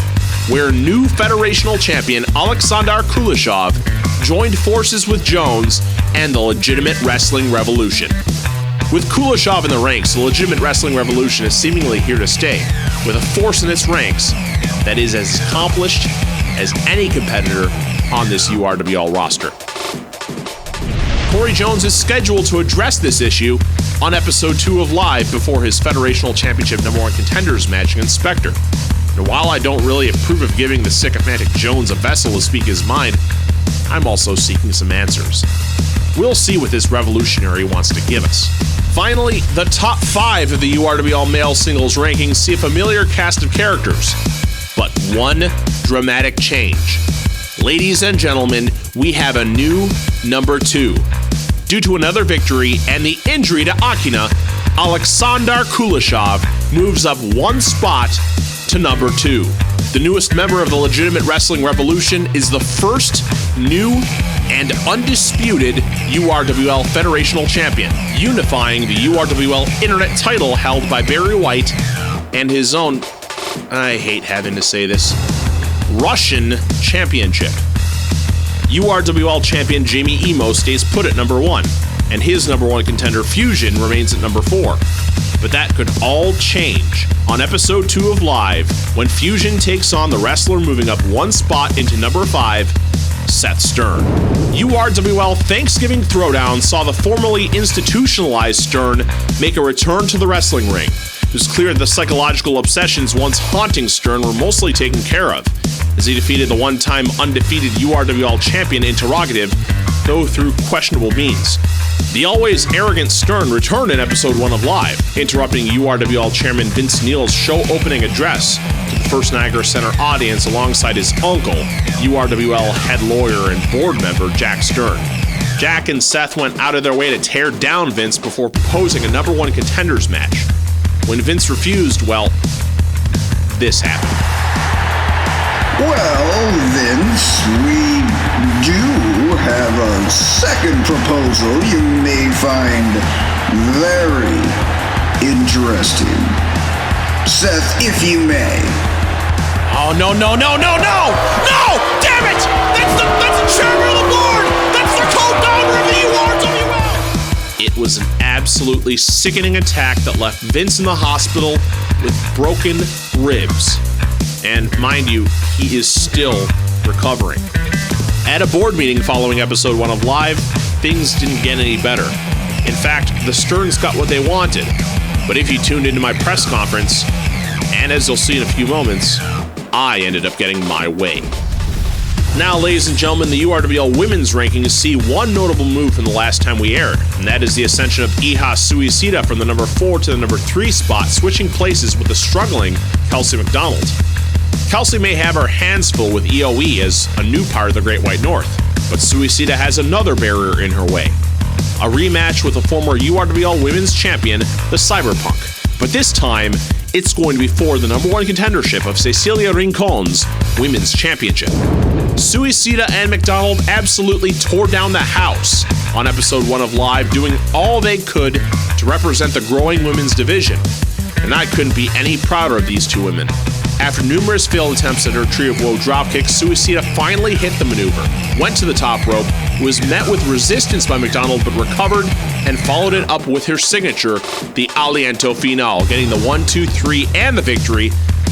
where new federational champion Alexander Kuleshov joined forces with Jones and the Legitimate Wrestling Revolution. With Kuleshov in the ranks, the Legitimate Wrestling Revolution is seemingly here to stay, with a force in its ranks that is as accomplished as any competitor on this URWL roster. Corey Jones is scheduled to address this issue on episode 2 of Live before his Federational Championship #1 Contenders match against Spectre. And while I don't really approve of giving the sycophantic Jones a vessel to speak his mind, I'm also seeking some answers. We'll see what this revolutionary wants to give us. Finally, the top 5 of the URWL male singles rankings see a familiar cast of characters, but one dramatic change. Ladies and gentlemen, we have a new number 2. Due to another victory and the injury to Akina, Alexander Kuleshov moves up one spot to number 2. The newest member of the Legitimate Wrestling Revolution is the first new and undisputed URWL Federational Champion, unifying the URWL Internet title held by Barry White and his own, I hate having to say this, Russian Championship. URWL champion Jaime Emo stays put at number 1, and his number 1 contender Fusion remains at number 4. But that could all change on episode 2 of Live when Fusion takes on the wrestler moving up one spot into number 5, Seth Stern. URWL Thanksgiving Throwdown saw the formerly institutionalized Stern make a return to the wrestling ring. It was clear that the psychological obsessions once haunting Stern were mostly taken care of, as he defeated the one-time undefeated URWL champion nterogative, though through questionable means. The always arrogant Stern returned in episode 1 of Live, interrupting URWL chairman Vince Neal's show opening address to the First Niagara Center audience alongside his uncle, URWL head lawyer and board member Jack Stern. Jack and Seth went out of their way to tear down Vince before proposing a number 1 contenders match. When Vince refused, well, this happened. Well, Vince, we do have a second proposal you may find very interesting. Seth, if you may. Oh, no! No! Damn it! That's the chairman of the board! That's the co-founder of the URWL! It was an absolutely sickening attack that left Vince in the hospital with broken ribs. And mind you, he is still recovering. At a board meeting following episode 1 of Live, things didn't get any better. In fact, the Sterns got what they wanted. But if you tuned into my press conference, and as you'll see in a few moments, I ended up getting my way. Now, ladies and gentlemen, the URWL women's rankings see one notable move from the last time we aired, and that is the ascension of Iha Suicida from the number 4 to the number 3 spot, switching places with the struggling Kelsey McDonald. Kelsey may have her hands full with EOE as a new part of the Great White North, but Suicida has another barrier in her way. A rematch with the former URWL women's champion, the Cyberpunk. But this time, it's going to be for the number 1 contendership of Cecilia Rincon's women's championship. Suicida and McDonald absolutely tore down the house on episode 1 of Live, doing all they could to represent the growing women's division. And I couldn't be any prouder of these two women. After numerous failed attempts at her tree of woe dropkick, Suicida finally hit the maneuver, went to the top rope, was met with resistance by McDonald but recovered and followed it up with her signature, the Aliento Final, getting the 1-2-3 and the victory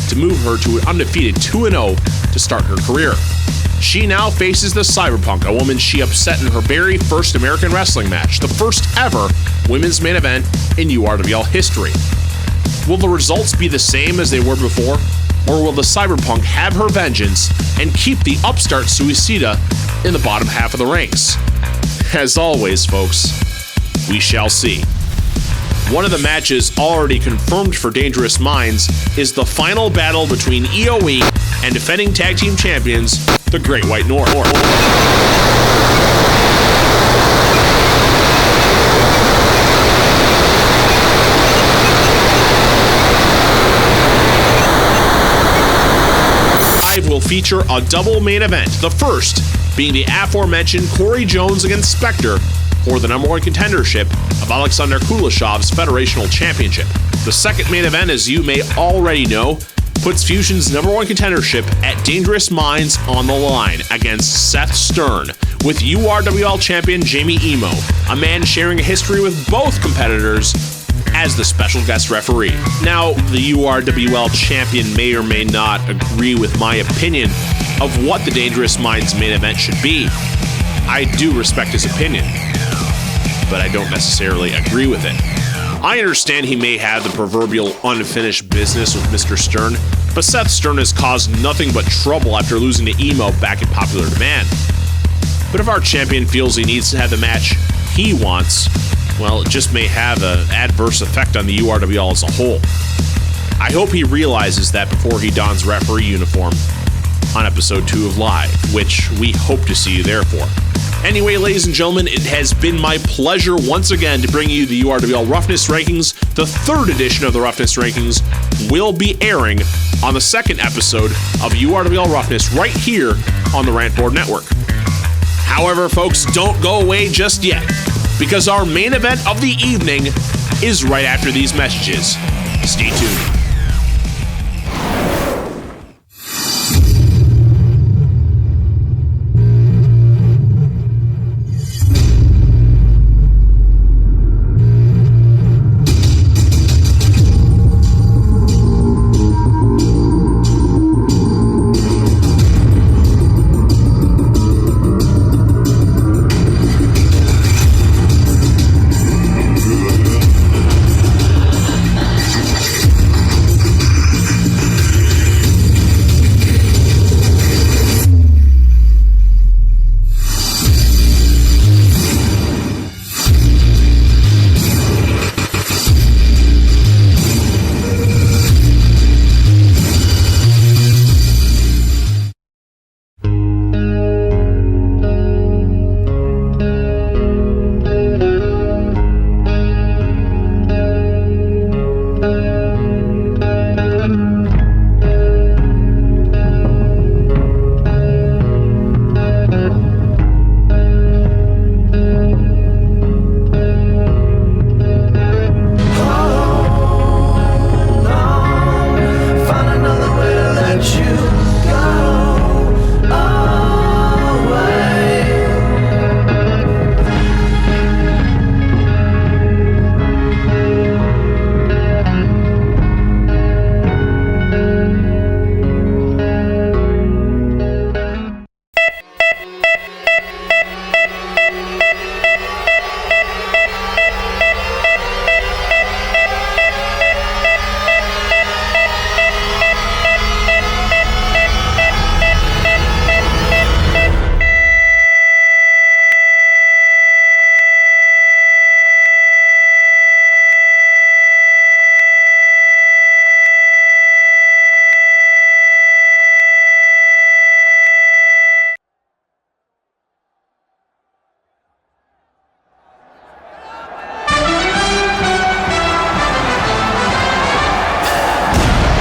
to move her to an undefeated 2-0 to start her career. She now faces the Cyberpunk, a woman she upset in her very first American wrestling match, the first ever women's main event in URWL history. Will the results be the same as they were before? Or will the Cyberpunk have her vengeance and keep the upstart Suicida in the bottom half of the ranks? As always, folks, we shall see. One of the matches already confirmed for Dangerous Minds is the final battle between EOE and defending tag team champions, the Great White North. Will feature a double main event, the first being the aforementioned Corey Jones against Spectre, for the number 1 contendership of Alexander Kuleshov's Federational Championship. The second main event, as you may already know, puts Fusion's number 1 contendership at Dangerous Minds on the line against Seth Stern, with URWL champion Jaime Emo, a man sharing a history with both competitors, as the special guest referee. Now, the URWL champion may or may not agree with my opinion of what the Dangerous Minds main event should be. I do respect his opinion, but I don't necessarily agree with it. I understand he may have the proverbial unfinished business with Mr. Stern, but Seth Stern has caused nothing but trouble after losing to Emo back in Popular Demand. But if our champion feels he needs to have the match he wants, well, it just may have an adverse effect on the URWL as a whole. I hope he realizes that before he dons referee uniform on episode 2 of Live, which we hope to see you there for. Anyway, ladies and gentlemen, it has been my pleasure once again to bring you the URWL Roughness Rankings. The 3rd edition of the Roughness Rankings will be airing on the 2nd episode of URWL Roughness right here on the Rantboard Network. However, folks, don't go away just yet, because our main event of the evening is right after these messages. Stay tuned.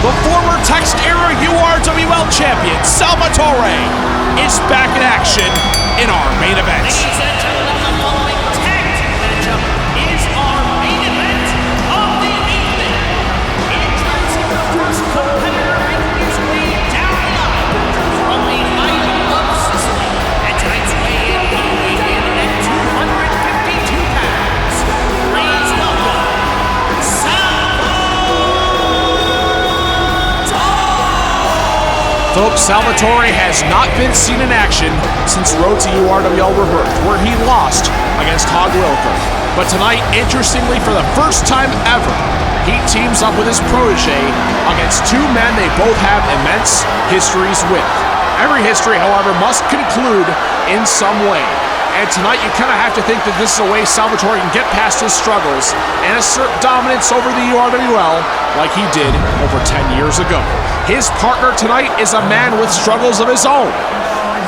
The former Text-era URWL champion, Salvatore, is back in action in our main event. Ladies and gentlemen, the following tag team matchup is our main event of the evening. Introducing the first competitor making his way down the aisle from the island of Sicily. At tonight's weigh-in, he weighed in at 252 pounds. Please welcome Folks, Salvatore has not been seen in action since Road to URWL Rebirth, where he lost against Hog Wilker. But tonight, interestingly, for the first time ever, he teams up with his protege against two men they both have immense histories with. Every history, however, must conclude in some way. And tonight, you kind of have to think that this is a way Salvatore can get past his struggles and assert dominance over the URWL like he did over 10 years ago. His partner tonight is a man with struggles of his own,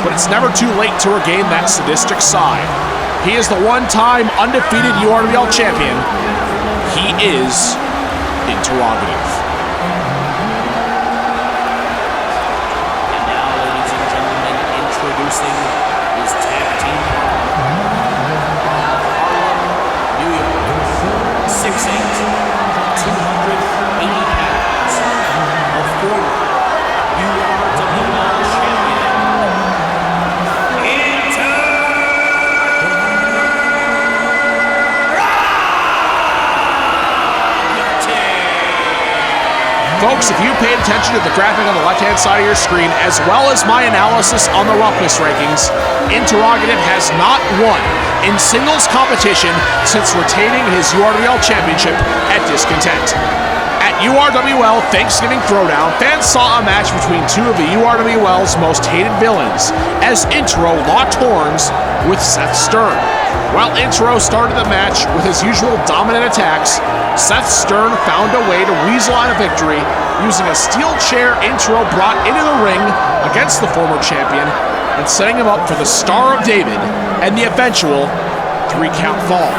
but it's never too late to regain that sadistic side. He is the one-time undefeated URWL champion. He is nterogative. And now, ladies and gentlemen, introducing his tag team partner, folks, if you paid attention to the graphic on the left-hand side of your screen, as well as my analysis on the roughness rankings, Nterogative has not won in singles competition since retaining his URWL championship at Discontent. At URWL Thanksgiving Throwdown, fans saw a match between two of the URWL's most hated villains, as Intro locked horns with Seth Stern. While Intro started the match with his usual dominant attacks, Seth Stern found a way to weasel out a victory using a steel chair Intro brought into the ring against the former champion and setting him up for the Star of David and the eventual 3-count fall.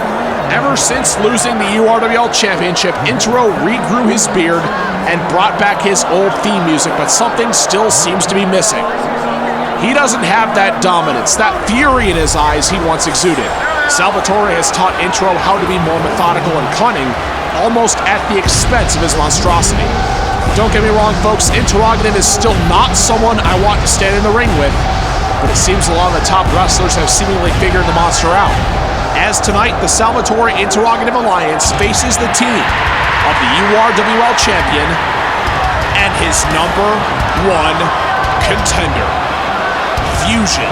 Ever since losing the URWL Championship, Intro regrew his beard and brought back his old theme music, but something still seems to be missing. He doesn't have that dominance, that fury in his eyes he once exuded. Salvatore has taught Intro how to be more methodical and cunning, almost at the expense of his monstrosity. Don't get me wrong, folks, Nterogative is still not someone I want to stand in the ring with, but it seems a lot of the top wrestlers have seemingly figured the monster out. As tonight, the Salvatore Nterogative Alliance faces the team of the URWL champion and his number one contender, Fusion.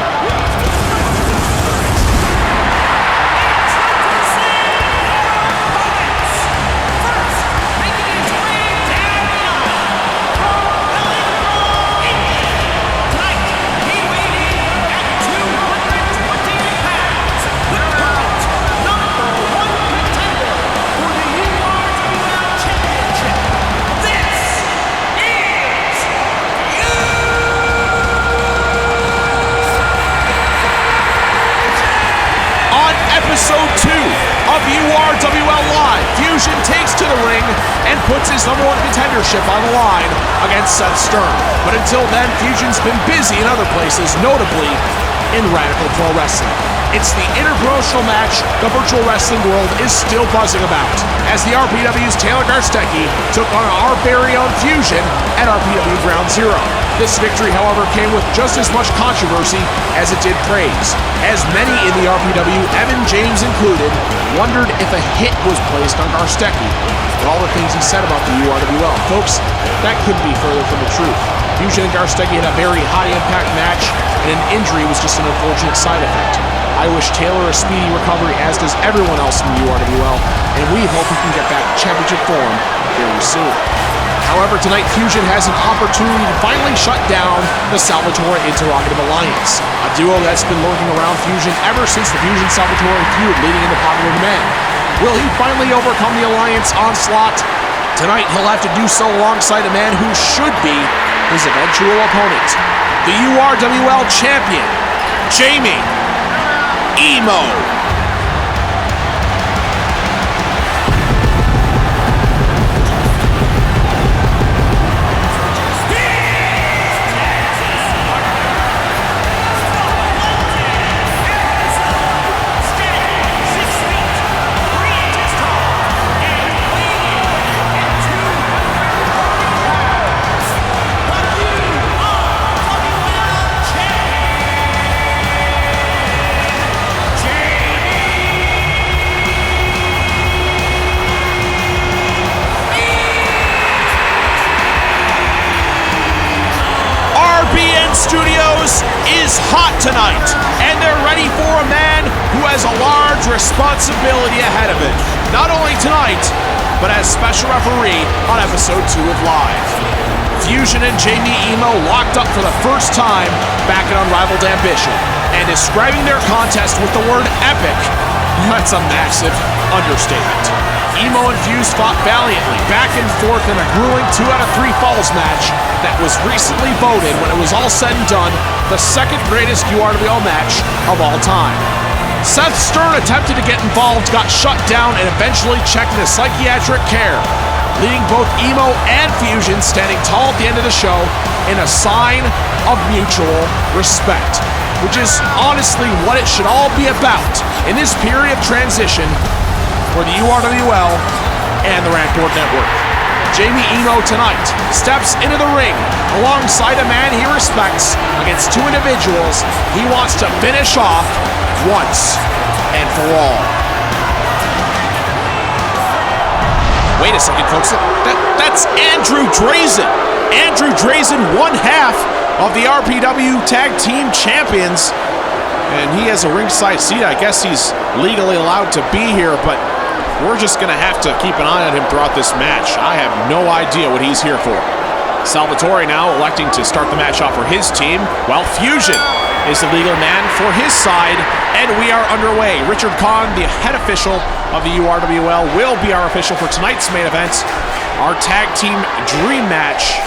Episode 2 of URWL Live, Fusion takes to the ring and puts his number one contendership on the line against Seth Stern. But until then, Fusion's been busy in other places, notably in Radical Pro Wrestling. It's the interpromotional match the virtual wrestling world is still buzzing about, as the RPW's Taylor Garstecki took on our very own Fusion at RPW Ground Zero. This victory, however, came with just as much controversy as it did praise, as many in the RPW, Evan James included, wondered if a hit was placed on Garstecki for all the things he said about the URWL. Folks, that couldn't be further from the truth. Fusion and Garstecki had a very high-impact match, and an injury was just an unfortunate side effect. I wish Taylor a speedy recovery, as does everyone else in the URWL, and we hope he can get back to championship form very soon. However, tonight Fusion has an opportunity to finally shut down the Salvatore Nterogative Alliance, a duo that's been lurking around Fusion ever since the Fusion-Salvatore feud leading into popular demand. Will he finally overcome the Alliance onslaught? Tonight he'll have to do so alongside a man who should be his eventual opponent, the URWL champion, Jaime Emo. RBN Studios is hot tonight, and they're ready for a man who has a large responsibility ahead of him. Not only tonight, but as special referee on episode 2 of Live. Fusion and Jaime Emo locked up for the first time back at Unrivaled Ambition, and describing their contest with the word epic, that's a massive understatement. Emo and Fuse fought valiantly, back and forth in a grueling 2 out of 3 falls match that was recently voted, when it was all said and done, the second greatest URWL match of all time. Seth Stern attempted to get involved, got shut down, and eventually checked into psychiatric care, leaving both Emo and Fusion standing tall at the end of the show in a sign of mutual respect, which is honestly what it should all be about in this period of transition for the URWL and the Rantboard Network. Jaime Emo tonight steps into the ring alongside a man he respects against 2 individuals he wants to finish off once and for all. Wait a second, folks. That's Andrew Drazen. Andrew Drazen, one half of the RPW Tag Team Champions. And he has a ringside seat. I guess he's legally allowed to be here, but we're just going to have to keep an eye on him throughout this match. I have no idea what he's here for. Salvatore now electing to start the match off for his team, while Fusion is the legal man for his side, and we are underway. Richard Kahn, the head official of the URWL, will be our official for tonight's main event, our tag team dream match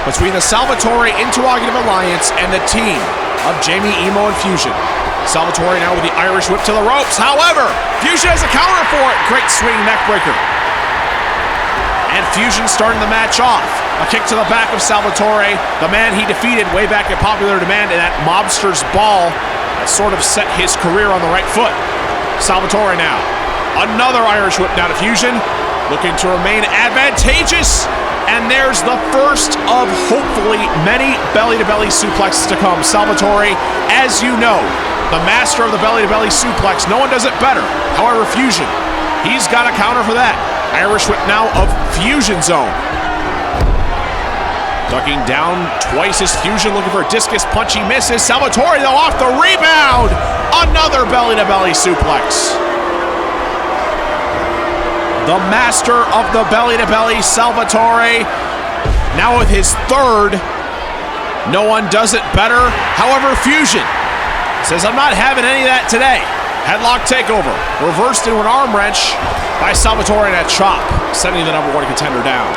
between the Salvatore Interrogative Alliance and the team of Jaime, Emo, and Fusion. Salvatore now with the Irish whip to the ropes. However, Fusion has a counter for it. Great swing neck breaker. And Fusion starting the match off. A kick to the back of Salvatore, the man he defeated way back at Popular Demand in that Mobster's Ball that sort of set his career on the right foot. Salvatore now. Another Irish whip now to Fusion, looking to remain advantageous. And there's the first of hopefully many belly-to-belly suplexes to come. Salvatore, as you know, the master of the belly-to-belly suplex. No one does it better. However, Fusion, he's got a counter for that. Irish whip now of Fusion Zone. Ducking down twice is Fusion, looking for a discus punch. He misses. Salvatore, though, off the rebound. Another belly-to-belly suplex. The master of the belly-to-belly, Salvatore, now with his third. No one does it better. However, Fusion says, I'm not having any of that today. Headlock takeover. Reversed into an arm wrench by Salvatore and a chop, sending the number one contender down.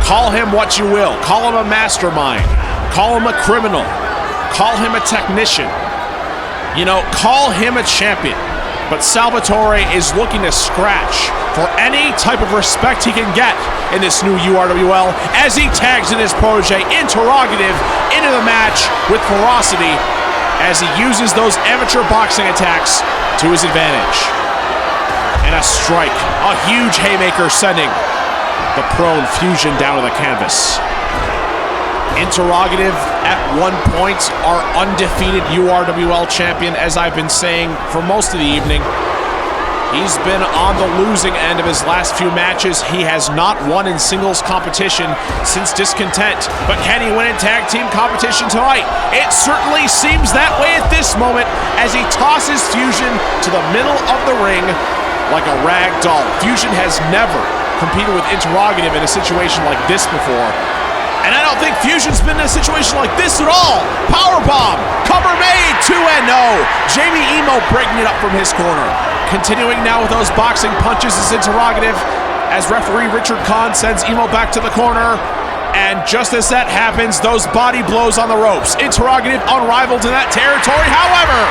Call him what you will. Call him a mastermind. Call him a criminal. Call him a technician. You know, call him a champion. But Salvatore is looking to scratch for any type of respect he can get in this new URWL as he tags in his protege, Interrogative, into the match with ferocity as he uses those amateur boxing attacks to his advantage. And a strike, a huge haymaker sending the prone Fusion down to the canvas. Interrogative, at one point, our undefeated URWL champion, as I've been saying for most of the evening. He's been on the losing end of his last few matches. He has not won in singles competition since Discontent. But can he win in tag team competition tonight? It certainly seems that way at this moment as he tosses Fusion to the middle of the ring like a rag doll. Fusion has never competed with Interrogative in a situation like this before. And I don't think Fusion's been in a situation like this at all. Powerbomb, cover made, 2-0. Jaime Emo breaking it up from his corner. Continuing now with those boxing punches is Interrogative as referee Richard Kahn sends Emo back to the corner. And just as that happens, those body blows on the ropes. Interrogative unrivaled in that territory. However,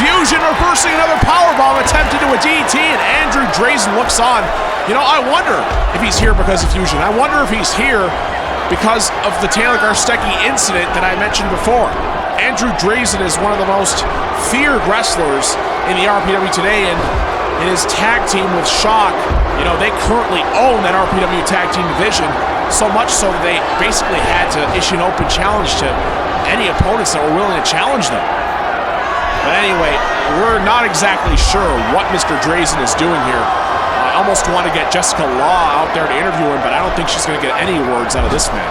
Fusion reversing another powerbomb attempt into a DDT, and Andrew Drazen looks on. You know, I wonder if he's here because of Fusion. I wonder if he's here because of the Taylor Garstecki incident that I mentioned before. Andrew Drazen is one of the most feared wrestlers in the RPW today, and in his tag team with Shock, you know, they currently own that RPW tag team division, so much so that they basically had to issue an open challenge to any opponents that were willing to challenge them. But anyway, we're not exactly sure what Mr. Drazen is doing here. I almost want to get Jessica Law out there to interview him, but I don't think she's going to get any words out of this man.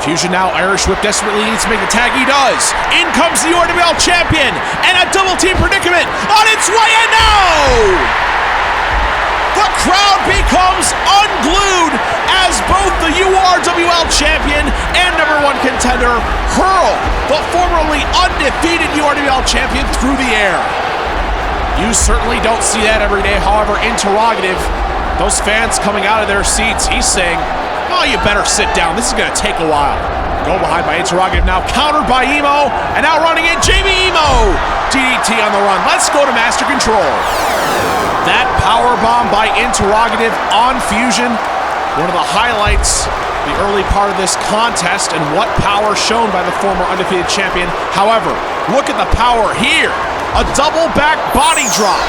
Fusion now, Irish whip, desperately needs to make the tag. He does. In comes the URWL champion, and a double team predicament on its way, and no! The crowd becomes unglued as both the URWL champion and number one contender hurl the formerly undefeated URWL champion through the air. You certainly don't see that every day. However, Interrogative, those fans coming out of their seats, he's saying, oh, you better sit down. This is going to take a while. Go behind by Interrogative now, countered by Emo, and now running in, Jaime Emo. DDT on the run. Let's go to Master Control. That powerbomb by Interrogative on Fusion, one of the highlights, the early part of this contest, and what power shown by the former undefeated champion. However, look at the power here. A double back body drop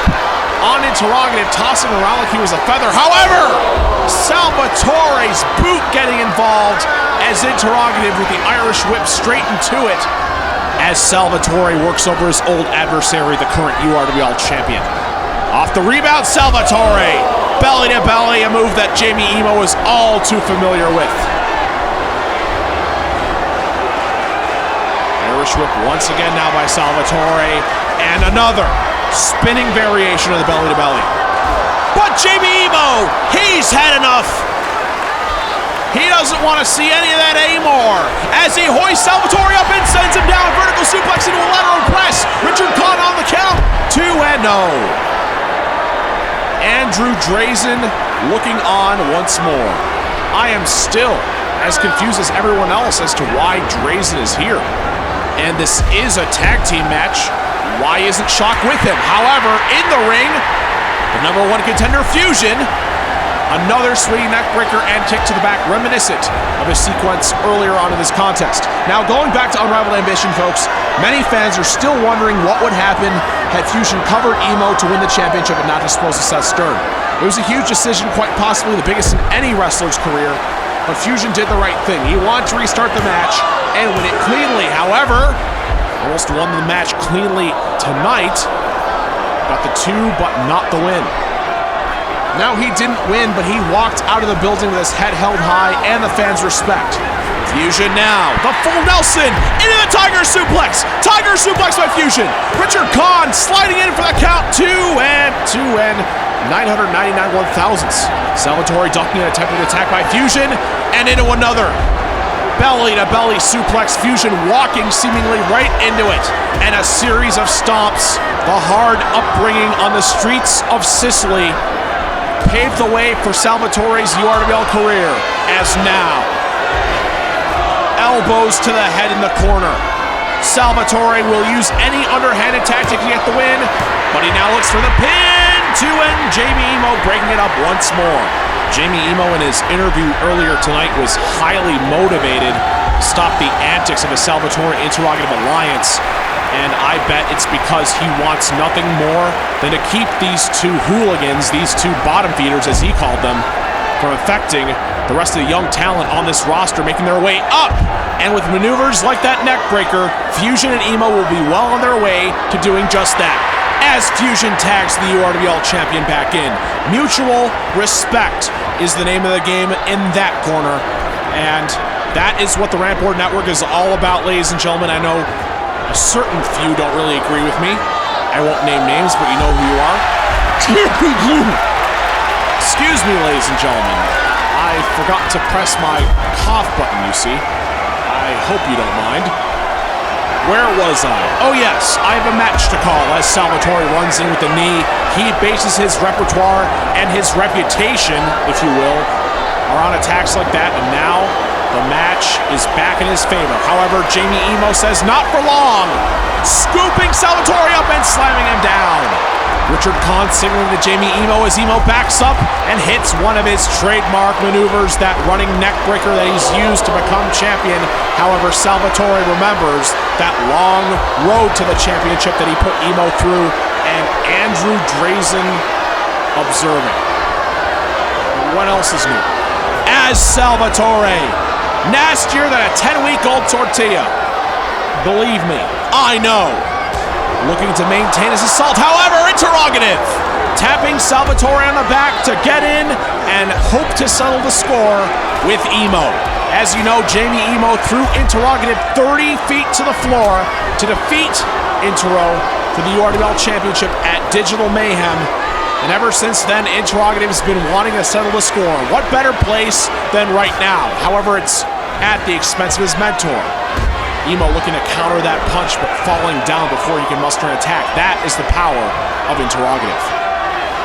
on Interrogative, tossing around like he was a feather. However, Salvatore's boot getting involved as Interrogative with the Irish whip straight into it as Salvatore works over his old adversary, the current URWL champion. Off the rebound, Salvatore belly to belly, a move that Jaime Emo is all too familiar with. Irish whip once again now by Salvatore, and another spinning variation of the belly to belly. But Jaime Emo, he's had enough. He doesn't want to see any of that anymore. As he hoists Salvatore up and sends him down, vertical suplex into a lateral press. Richard caught on the count, 2-0. Andrew Drazen looking on once more. I am still as confused as everyone else as to why Drazen is here. And this is a tag team match. Why isn't Shock with him? However, in the ring, the number one contender, Fusion. Another swinging neckbreaker and kick to the back, reminiscent of a sequence earlier on in this contest. Now, going back to Unrivaled Ambition, folks, many fans are still wondering what would happen had Fusion covered Emo to win the championship and not disposed of Seth Stern. It was a huge decision, quite possibly the biggest in any wrestler's career, but Fusion did the right thing. He wanted to restart the match and win it cleanly. However, almost won the match cleanly tonight. Got the 2, but not the win. Now, he didn't win, but he walked out of the building with his head held high and the fans' respect. Fusion now, the full Nelson, into the Tiger Suplex. Tiger Suplex by Fusion. Richard Kahn sliding in for the count, 2 and 999 1,000ths. Salvatore ducking an attempted attack by Fusion, and into another belly-to-belly suplex. Fusion walking seemingly right into it, and a series of stomps. The hard upbringing on the streets of Sicily paved the way for Salvatore's URWL career, as now, elbows to the head in the corner. Salvatore will use any underhanded tactic to get the win, but he now looks for the pin to end. Jaime Emo breaking it up once more. Jaime Emo in his interview earlier tonight was highly motivated to stop the antics of a Salvatore Interrogative alliance, and I bet it's because he wants nothing more than to keep these two hooligans, these two bottom feeders as he called them, from affecting the rest of the young talent on this roster, making their way up. And with maneuvers like that neck breaker, Fusion and Emo will be well on their way to doing just that. As Fusion tags the URWL champion back in. Mutual respect is the name of the game in that corner. And that is what the Rantboard Network is all about, ladies and gentlemen. I know a certain few don't really agree with me. I won't name names, but you know who you are. Excuse me, ladies and gentlemen. I forgot to press my cough button, you see. I hope you don't mind. Where was I? Oh yes, I have a match to call as Salvatore runs in with the knee. He bases his repertoire and his reputation, if you will, are on attacks like that, and now the match is back in his favor. However, Jaime Emo says not for long. Scooping Salvatore up and slamming him down. Richard Kahn signaling to Jaime Emo as Emo backs up and hits one of his trademark maneuvers, that running neck breaker that he's used to become champion. However, Salvatore remembers that long road to the championship that he put Emo through, and Andrew Drazen observing. What else is new? As Salvatore, nastier than a 10-week-old tortilla. Believe me, I know. Looking to maintain his assault, however, interrogative. Tapping Salvatore on the back to get in and hope to settle the score with Emo. As you know, Jaime Emo threw interrogative 30 feet to the floor to defeat Intero for the URWL Championship at Digital Mayhem. And ever since then, Interrogative has been wanting to settle the score. What better place than right now? However, it's at the expense of his mentor. Emo looking to counter that punch, but falling down before he can muster an attack. That is the power of Interrogative.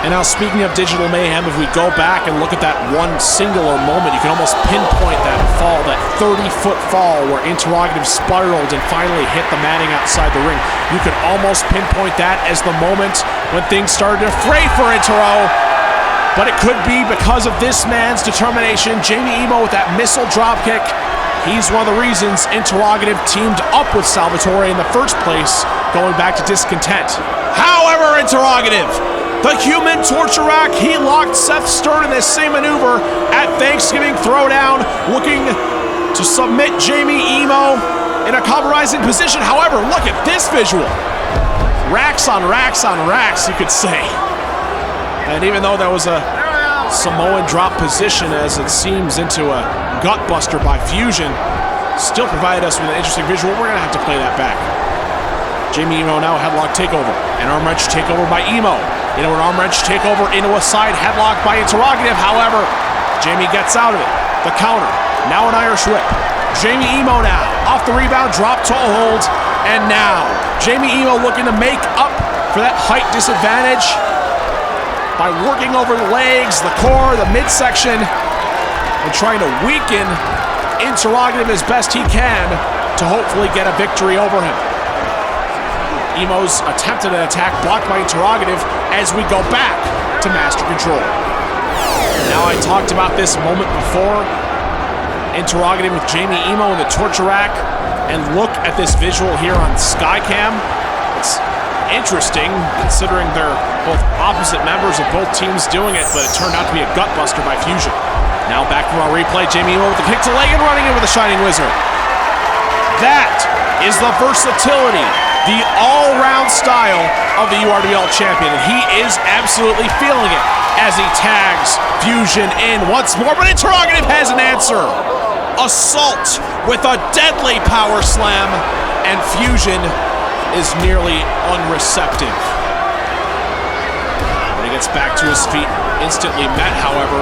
And now, speaking of Digital Mayhem, if we go back and look at that one singular moment, you can almost pinpoint that fall, that 30-foot fall where Interrogative spiraled and finally hit the matting outside the ring. You could almost pinpoint that as the moment when things started to fray for Intero. But it could be because of this man's determination. Jaime Emo with that missile dropkick. He's one of the reasons Interrogative teamed up with Salvatore in the first place, going back to discontent. However, Interrogative, the human torture rack, he locked Seth Stern in this same maneuver at Thanksgiving Throwdown, looking to submit Jaime Emo in a compromising position. However, look at this visual. Racks on racks on racks, you could say. And even though there was a Samoan drop position as it seems into a gutbuster by Fusion. Still provided us with an interesting visual. We're going to have to play that back. Jaime Emo now headlock takeover. An arm wrench takeover by Emo. An arm wrench takeover into a side headlock by Interrogative. However, Jaime gets out of it. The counter. Now an Irish whip. Jaime Emo now off the rebound, drop toe hold. And now Jaime Emo looking to make up for that height disadvantage by working over the legs, the core, the midsection, and trying to weaken Interrogative as best he can to hopefully get a victory over him. Emo's attempted an attack blocked by Interrogative as we go back to Master Control. Now, I talked about this moment before. Interrogative with Jaime Emo in the torture rack. And look at this visual here on Skycam. It's interesting considering they're both opposite members of both teams doing it, but it turned out to be a gutbuster by Fusion. Now back from our replay, Jaime Emo with the kick to leg and running in with a Shining Wizard. That is the versatility, the all-round style of the URWL champion, and he is absolutely feeling it as he tags Fusion in once more, but Interrogative has an answer. Assault with a deadly power slam, and Fusion is nearly unreceptive. When he gets back to his feet, instantly met, however,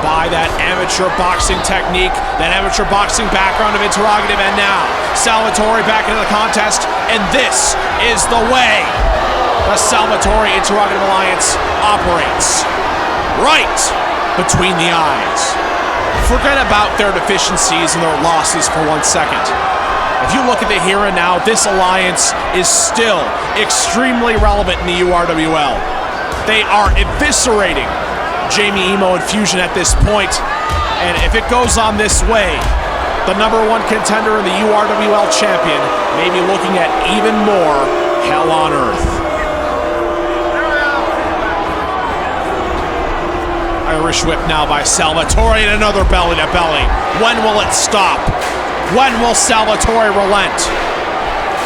by that amateur boxing technique, that amateur boxing background of Interrogative, and now Salvatore back into the contest, and this is the way the Salvatore-Interrogative alliance operates. Right between the eyes. Forget about their deficiencies and their losses for 1 second. If you look at the here and now, this alliance is still extremely relevant in the URWL. They are eviscerating Jaime Emo and Fusion at this point, and if it goes on this way, the #1 contender and the URWL champion may be looking at even more hell on earth. Irish whip now by Salvatore and another belly to belly. When will it stop? When will Salvatore relent?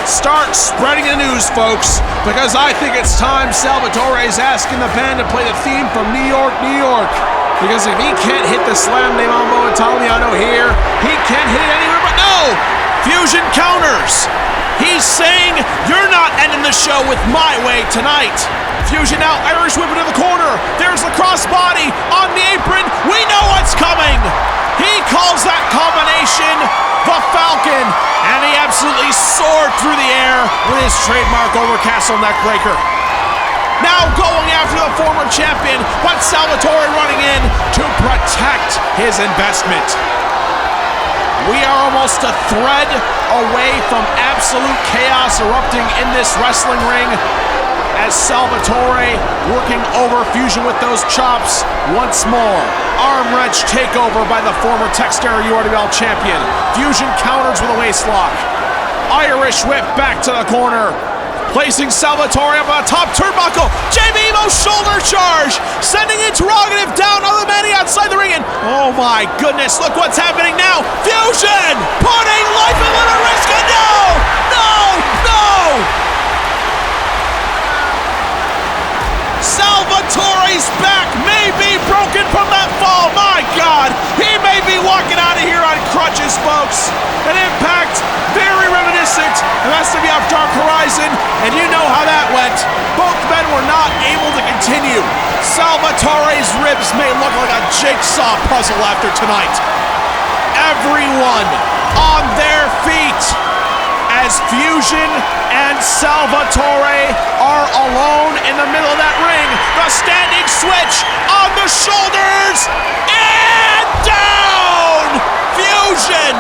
Start spreading the news, folks, because I think it's time Salvatore is asking the band to play the theme from New York, New York. Because if he can't hit the slam de Mambo Italiano here, he can't hit it anywhere but no! Fusion counters! He's saying, you're not ending the show with my way tonight. Fusion now, Irish whip into the corner. There's the crossbody on the apron. We know what's coming. He calls that combination the Falcon, and he absolutely soared through the air with his trademark overcastle neckbreaker. Now going after the former champion, but Salvatore running in to protect his investment. We are almost a thread away from absolute chaos erupting in this wrestling ring as Salvatore working over Fusion with those chops once more. Arm wrench takeover by the former Textera URWL champion. Fusion counters with a waistlock. Irish whip back to the corner. Placing Salvatore up on the top turnbuckle. Jaime Emo shoulder charge. Sending Interrogative down on the many outside the ring. And oh my goodness, look what's happening now. Fusion putting life and limb at risk. And no! Salvatore's back may be broken from that fall. My God, he may be walking out of here on crutches, folks. An impact very reminiscent of SW Dark Horizon, and you know how that went. Both men were not able to continue. Salvatore's ribs may look like a jigsaw puzzle after tonight. Everyone on their feet as Fusion and Salvatore are alone in the middle of that ring. The standing switch on the shoulders and down! Fusion,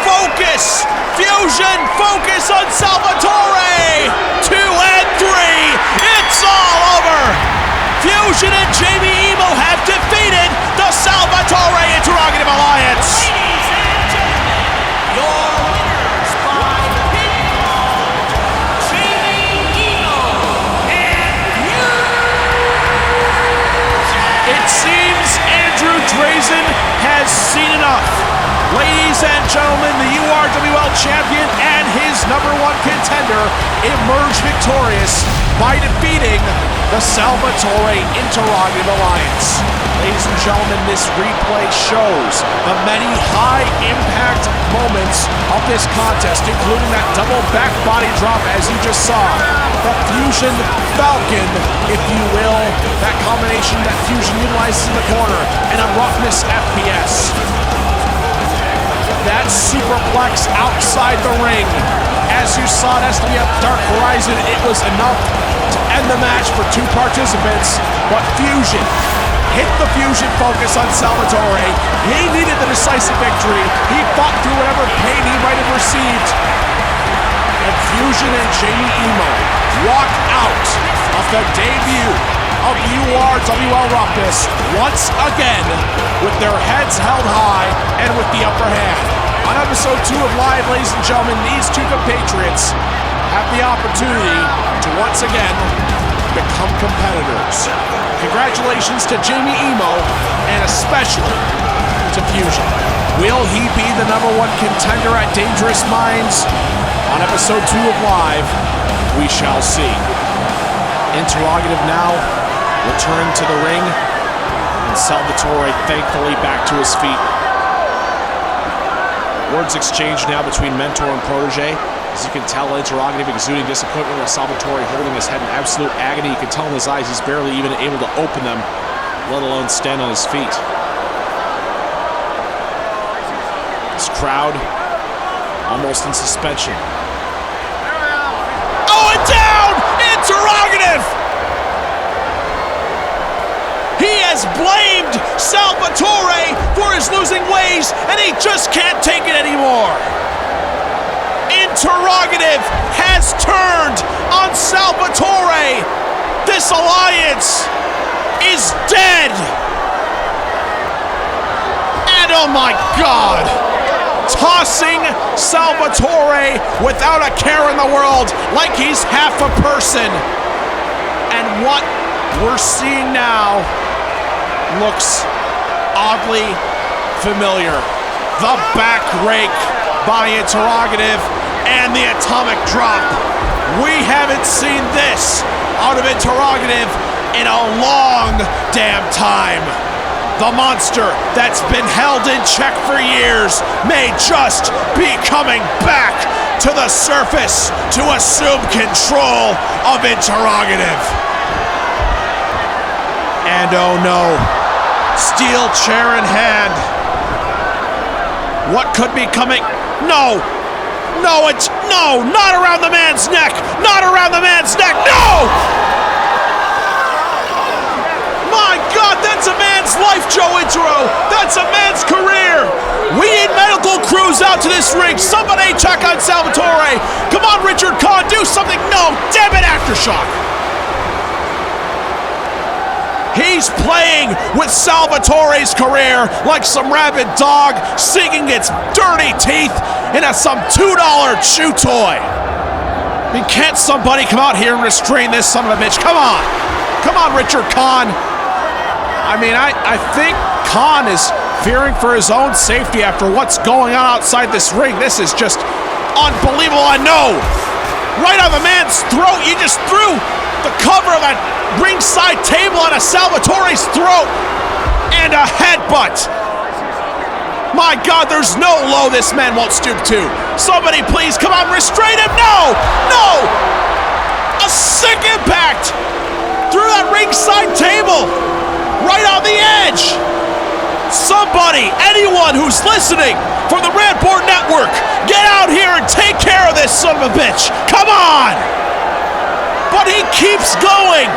focus! Fusion, focus on Salvatore! 2 and 3, it's all over! Fusion and Jaime Emo have defeated the Salvatore Interrogative Alliance! Ladies and gentlemen, your winners by pinfall, Jaime Emo and Fusion! It seems Andrew Drazen has seen enough. Ladies and gentlemen, the URWL champion and his #1 contender, emerge victorious by defeating the Salvatore Interrogative Alliance. Ladies and gentlemen, this replay shows the many high-impact moments of this contest, including that double back body drop as you just saw, the Fusion Falcon, if you will, that combination that Fusion utilizes in the corner, and a Roughness FPS. That superplex outside the ring, as you saw it SWF Dark Horizon, it was enough to end the match for two participants, but Fusion hit the Fusion focus on Salvatore. He needed the decisive victory. He fought through whatever pain he might have received. And Fusion and Jaime Emo walk out of the debut of URWL Roughness once again with their heads held high and with the upper hand. On episode 2 of Live, ladies and gentlemen, these two compatriots have the opportunity to once again become competitors. Congratulations to Jaime Emo and especially to Fusion. Will he be the #1 contender at Dangerous Minds? On episode 2 of Live, we shall see. Interrogative now returning to the ring, and Salvatore thankfully back to his feet. Words exchanged now between mentor and protege. As you can tell, Interrogative exuding disappointment with Salvatore holding his head in absolute agony. You can tell in his eyes he's barely even able to open them, let alone stand on his feet. This crowd almost in suspension. Oh, and down! Interrogative! He has blamed Salvatore for his losing ways, and he just can't take it anymore. Interrogative has turned on Salvatore. This alliance is dead. And oh my God, tossing Salvatore without a care in the world like he's half a person. And what we're seeing now looks oddly familiar. The back rake by Interrogative and the atomic drop. We haven't seen this out of Interrogative in a long damn time. The monster that's been held in check for years may just be coming back to the surface to assume control of Interrogative. And oh no, steel chair in hand. What could be coming? No! No, not around the man's neck! Not around the man's neck! No! My God, that's a man's life, Joe Intro! That's a man's career! We need medical crews out to this ring! Somebody check on Salvatore! Come on, Richard Kahn, do something! No, damn it, Aftershock! He's playing with Salvatore's career like some rabid dog sinking its dirty teeth into some $2 chew toy. I mean, can't somebody come out here and restrain this son of a bitch? Come on. Come on, Richard Kahn. I mean, I think Kahn is fearing for his own safety after what's going on outside this ring. This is just unbelievable. I know. Right on the man's throat. You just threw the cover of that ringside table on a Salvatore's throat and a headbutt. My God, there's no low this man won't stoop to. Somebody please come on, restrain him. No, no. A sick impact through that ringside table, right on the edge. Somebody, anyone who's listening from the Rantboard Network, get out here and take care of this son of a bitch. Come on. But he keeps going.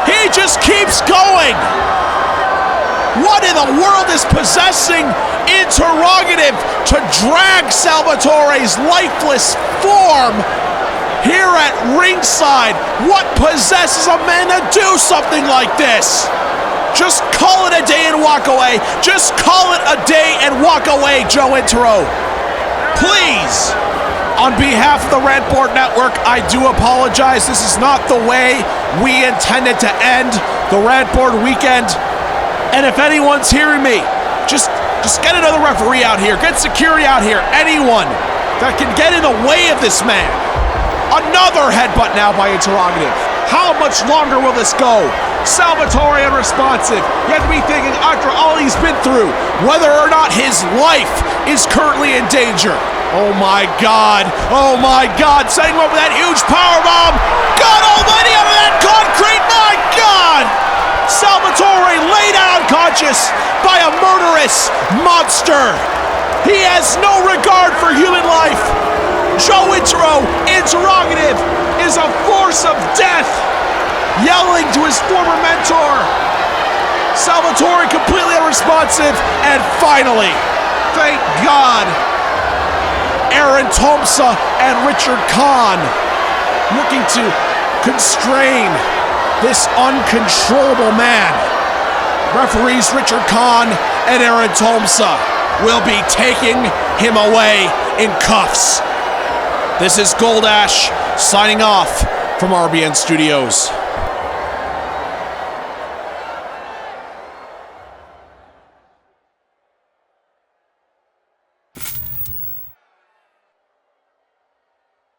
He just keeps going. What in the world is possessing Interrogative to drag Salvatore's lifeless form here at ringside? What possesses a man to do something like this? Just call it a day and walk away. Just call it a day and walk away, Joe Intro. Please. On behalf of the Rantboard Network, I do apologize. This is not the way we intended to end the Rantboard weekend. And if anyone's hearing me, just get another referee out here. Get security out here. Anyone that can get in the way of this man. Another headbutt now by Interrogative. How much longer will this go? Salvatore unresponsive. You have to be thinking, after all he's been through, whether or not his life is currently in danger. Oh my God. Oh my God. Setting him up with that huge powerbomb. God almighty, out of that concrete. My God. Salvatore laid out unconscious by a murderous monster. He has no regard for human life. Joe Interrogative is a force of death, yelling to his former mentor. Salvatore completely unresponsive, and finally, thank God, Aaron Thompson and Richard Kahn looking to constrain this uncontrollable man. Referees Richard Kahn and Aaron Thompson will be taking him away in cuffs. This is Goldash signing off from RBN Studios.